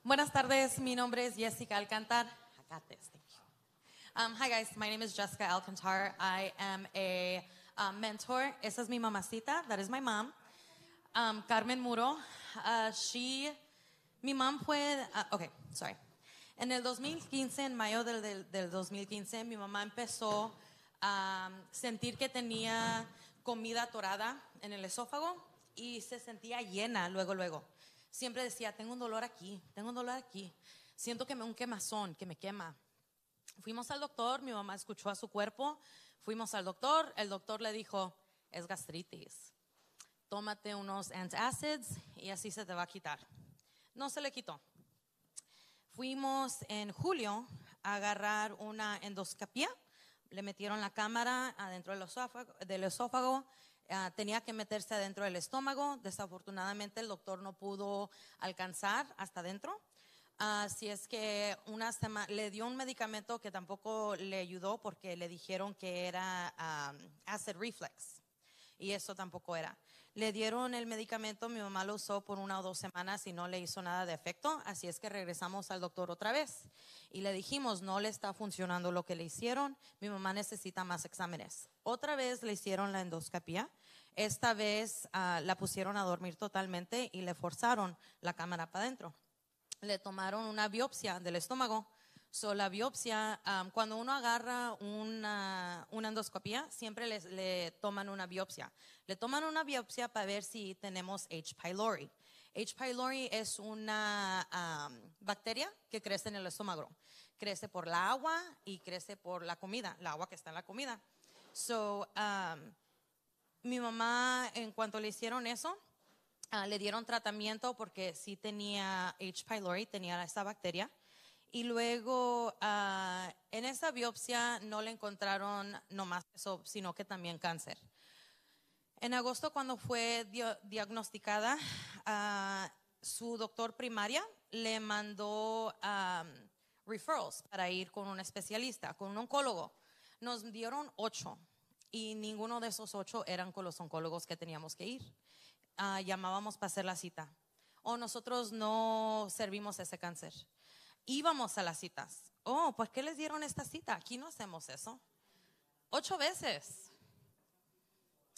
Buenas tardes, mi nombre es Jessica Alcantar. I got this, thank you. Hi guys, my name is Jessica Alcantar. I am a mentor. Esa es mi mamacita, that is my mom. Carmen Muro. Mi mom fue, okay, sorry. En el 2015, en mayo del 2015, mi mamá empezó a sentir que tenía comida atorada en el esófago y se sentía llena luego. Siempre decía, tengo un dolor aquí, siento que un quemazón, que me quema. Fuimos al doctor, mi mamá escuchó a su cuerpo, fuimos al doctor, el doctor le dijo, es gastritis, tómate unos antacids y así se te va a quitar. No se le quitó. Fuimos en julio a agarrar una endoscopia, le metieron la cámara adentro del esófago. Tenía que meterse adentro del estómago. Desafortunadamente el doctor no pudo alcanzar hasta adentro. Así es que le dio un medicamento que tampoco le ayudó porque le dijeron que era acid reflux y eso tampoco era. Le dieron el medicamento, mi mamá lo usó por 1 o 2 semanas y no le hizo nada de efecto, así es que regresamos al doctor otra vez y le dijimos no le está funcionando lo que le hicieron, mi mamá necesita más exámenes. Otra vez le hicieron la endoscopia, esta vez la pusieron a dormir totalmente y le forzaron la cámara para adentro. Le tomaron una biopsia del estómago. La biopsia, cuando uno agarra una endoscopia, siempre le toman una biopsia. Le toman una biopsia para ver si tenemos H. pylori. H. pylori es una bacteria que crece en el estómago. Crece por la agua y crece por la comida, la agua que está en la comida. Mi mamá, en cuanto le hicieron eso, le dieron tratamiento porque sí tenía H. pylori, tenía esa bacteria. Y luego en esa biopsia no le encontraron no más eso, sino que también cáncer. En agosto, cuando fue diagnosticada, su doctor primaria le mandó referrals para ir con un especialista, con un oncólogo. Nos dieron 8 y ninguno de esos 8 eran con los oncólogos que teníamos que ir. Llamábamos para hacer la cita. O nosotros no servimos ese cáncer. Íbamos a las citas. Oh, ¿por qué les dieron esta cita? Aquí no hacemos eso. 8 veces.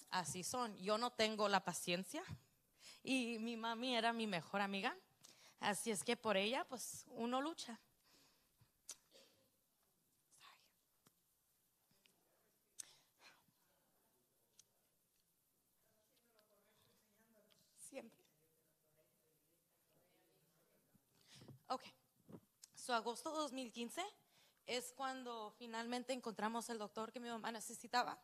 Así son. Yo no tengo la paciencia. Y mi mami era mi mejor amiga. Así es que por ella, pues, uno lucha. Siempre. Ok. Agosto 2015 es cuando finalmente encontramos el doctor que mi mamá necesitaba.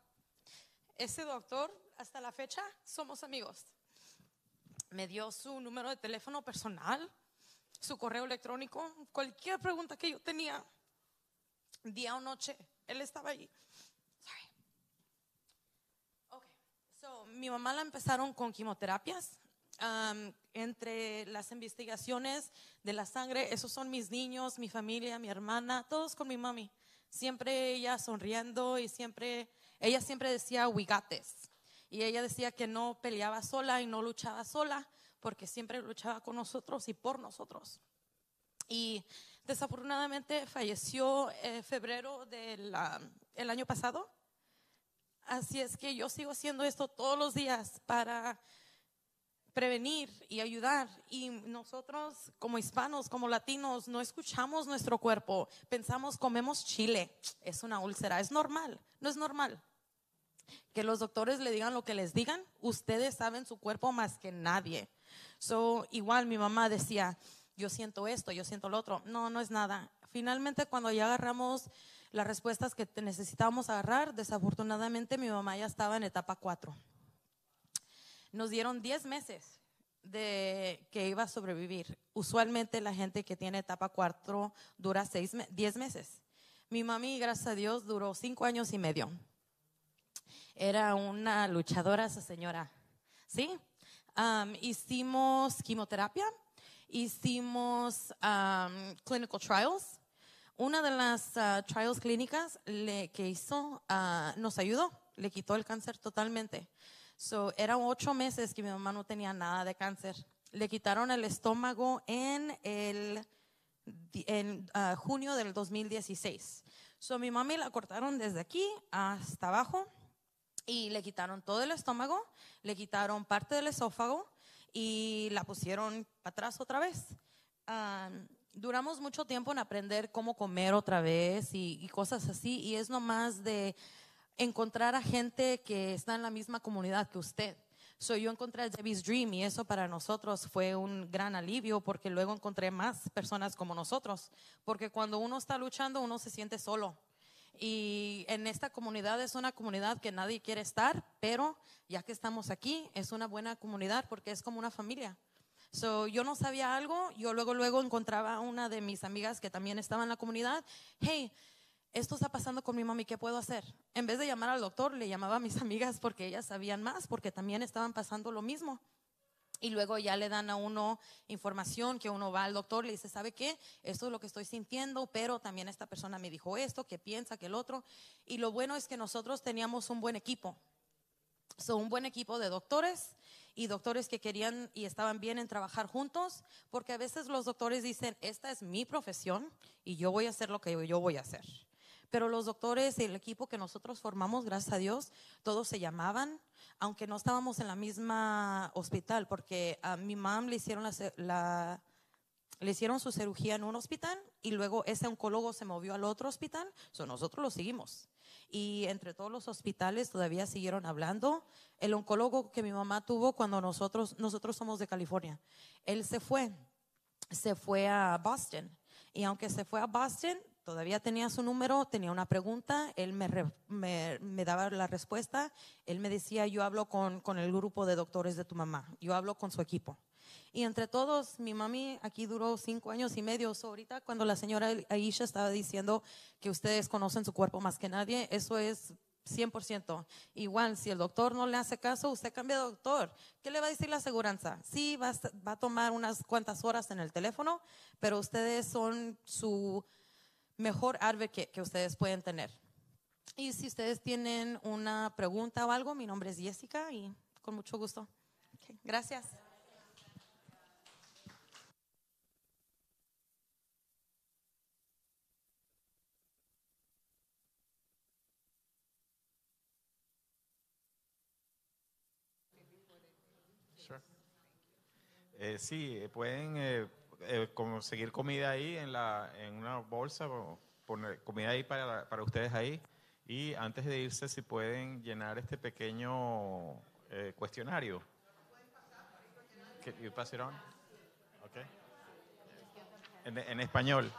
Ese doctor, hasta la fecha, somos amigos. Me dio su número de teléfono personal, su correo electrónico, cualquier pregunta que yo tenía, día o noche, él estaba allí. Mi mamá la empezaron con quimioterapias. Entre las investigaciones de la sangre, esos son mis niños, mi familia, mi hermana, todos con mi mami. Siempre ella sonriendo y ella siempre decía, we got this. Y ella decía que no peleaba sola y no luchaba sola, porque siempre luchaba con nosotros y por nosotros. Y desafortunadamente falleció en febrero del año pasado. Así es que yo sigo haciendo esto todos los días para prevenir y ayudar, y nosotros como hispanos, como latinos, no escuchamos nuestro cuerpo, pensamos comemos chile, es una úlcera, es normal, no es normal que los doctores le digan lo que les digan, ustedes saben su cuerpo más que nadie. Igual mi mamá decía, yo siento esto, yo siento lo otro, no es nada. Finalmente cuando ya agarramos las respuestas que necesitábamos agarrar, desafortunadamente mi mamá ya estaba en etapa 4. Nos dieron 10 meses de que iba a sobrevivir. Usualmente la gente que tiene etapa 4 dura 10 meses. Mi mami, gracias a Dios, duró 5 años y medio. Era una luchadora esa señora, ¿sí? Hicimos quimioterapia, hicimos clinical trials. Una de las trials clínicas que hizo nos ayudó, le quitó el cáncer totalmente. Eran 8 meses que mi mamá no tenía nada de cáncer. Le quitaron el estómago en junio del 2016. Mi mami la cortaron desde aquí hasta abajo y le quitaron todo el estómago, le quitaron parte del esófago y la pusieron para atrás otra vez. Duramos mucho tiempo en aprender cómo comer otra vez y cosas así, y es nomás de encontrar a gente que está en la misma comunidad que usted. Yo encontré a Debbie's Dream y eso para nosotros fue un gran alivio porque luego encontré más personas como nosotros, porque cuando uno está luchando uno se siente solo. Y en esta comunidad es una comunidad que nadie quiere estar, pero ya que estamos aquí es una buena comunidad porque es como una familia. Yo no sabía algo, yo luego encontraba a una de mis amigas que también estaba en la comunidad. Hey, esto está pasando con mi mami, ¿qué puedo hacer? En vez de llamar al doctor, le llamaba a mis amigas porque ellas sabían más, porque también estaban pasando lo mismo. Y luego ya le dan a uno información que uno va al doctor, le dice, ¿sabe qué? Esto es lo que estoy sintiendo, pero también esta persona me dijo esto, que piensa que el otro. Y lo bueno es que nosotros teníamos un buen equipo. Un buen equipo de doctores y doctores que querían y estaban bien en trabajar juntos, porque a veces los doctores dicen, esta es mi profesión y yo voy a hacer lo que yo voy a hacer. Pero los doctores y el equipo que nosotros formamos, gracias a Dios, todos se llamaban, aunque no estábamos en la misma hospital, porque a mi mamá le hicieron le hicieron su cirugía en un hospital y luego ese oncólogo se movió al otro hospital, nosotros lo seguimos. Y entre todos los hospitales todavía siguieron hablando. El oncólogo que mi mamá tuvo cuando nosotros somos de California, él se fue a Boston. Y aunque se fue a Boston, todavía tenía su número, tenía una pregunta, él me daba la respuesta. Él me decía, yo hablo con el grupo de doctores de tu mamá, yo hablo con su equipo. Y entre todos, mi mami aquí duró 5 años y medio. Ahorita cuando la señora Aisha estaba diciendo que ustedes conocen su cuerpo más que nadie, eso es 100%. Igual, si el doctor no le hace caso, usted cambia de doctor. ¿Qué le va a decir la aseguranza? Sí, va a tomar unas cuantas horas en el teléfono, pero ustedes son su mejor advocate que ustedes pueden tener. Y si ustedes tienen una pregunta o algo, mi nombre es Jessica y con mucho gusto. Okay, gracias. Sure. Sí, pueden conseguir comida ahí en una bolsa, o poner comida ahí para ustedes ahí. Y antes de irse, si pueden llenar este pequeño cuestionario. You pass it on? Okay. En español.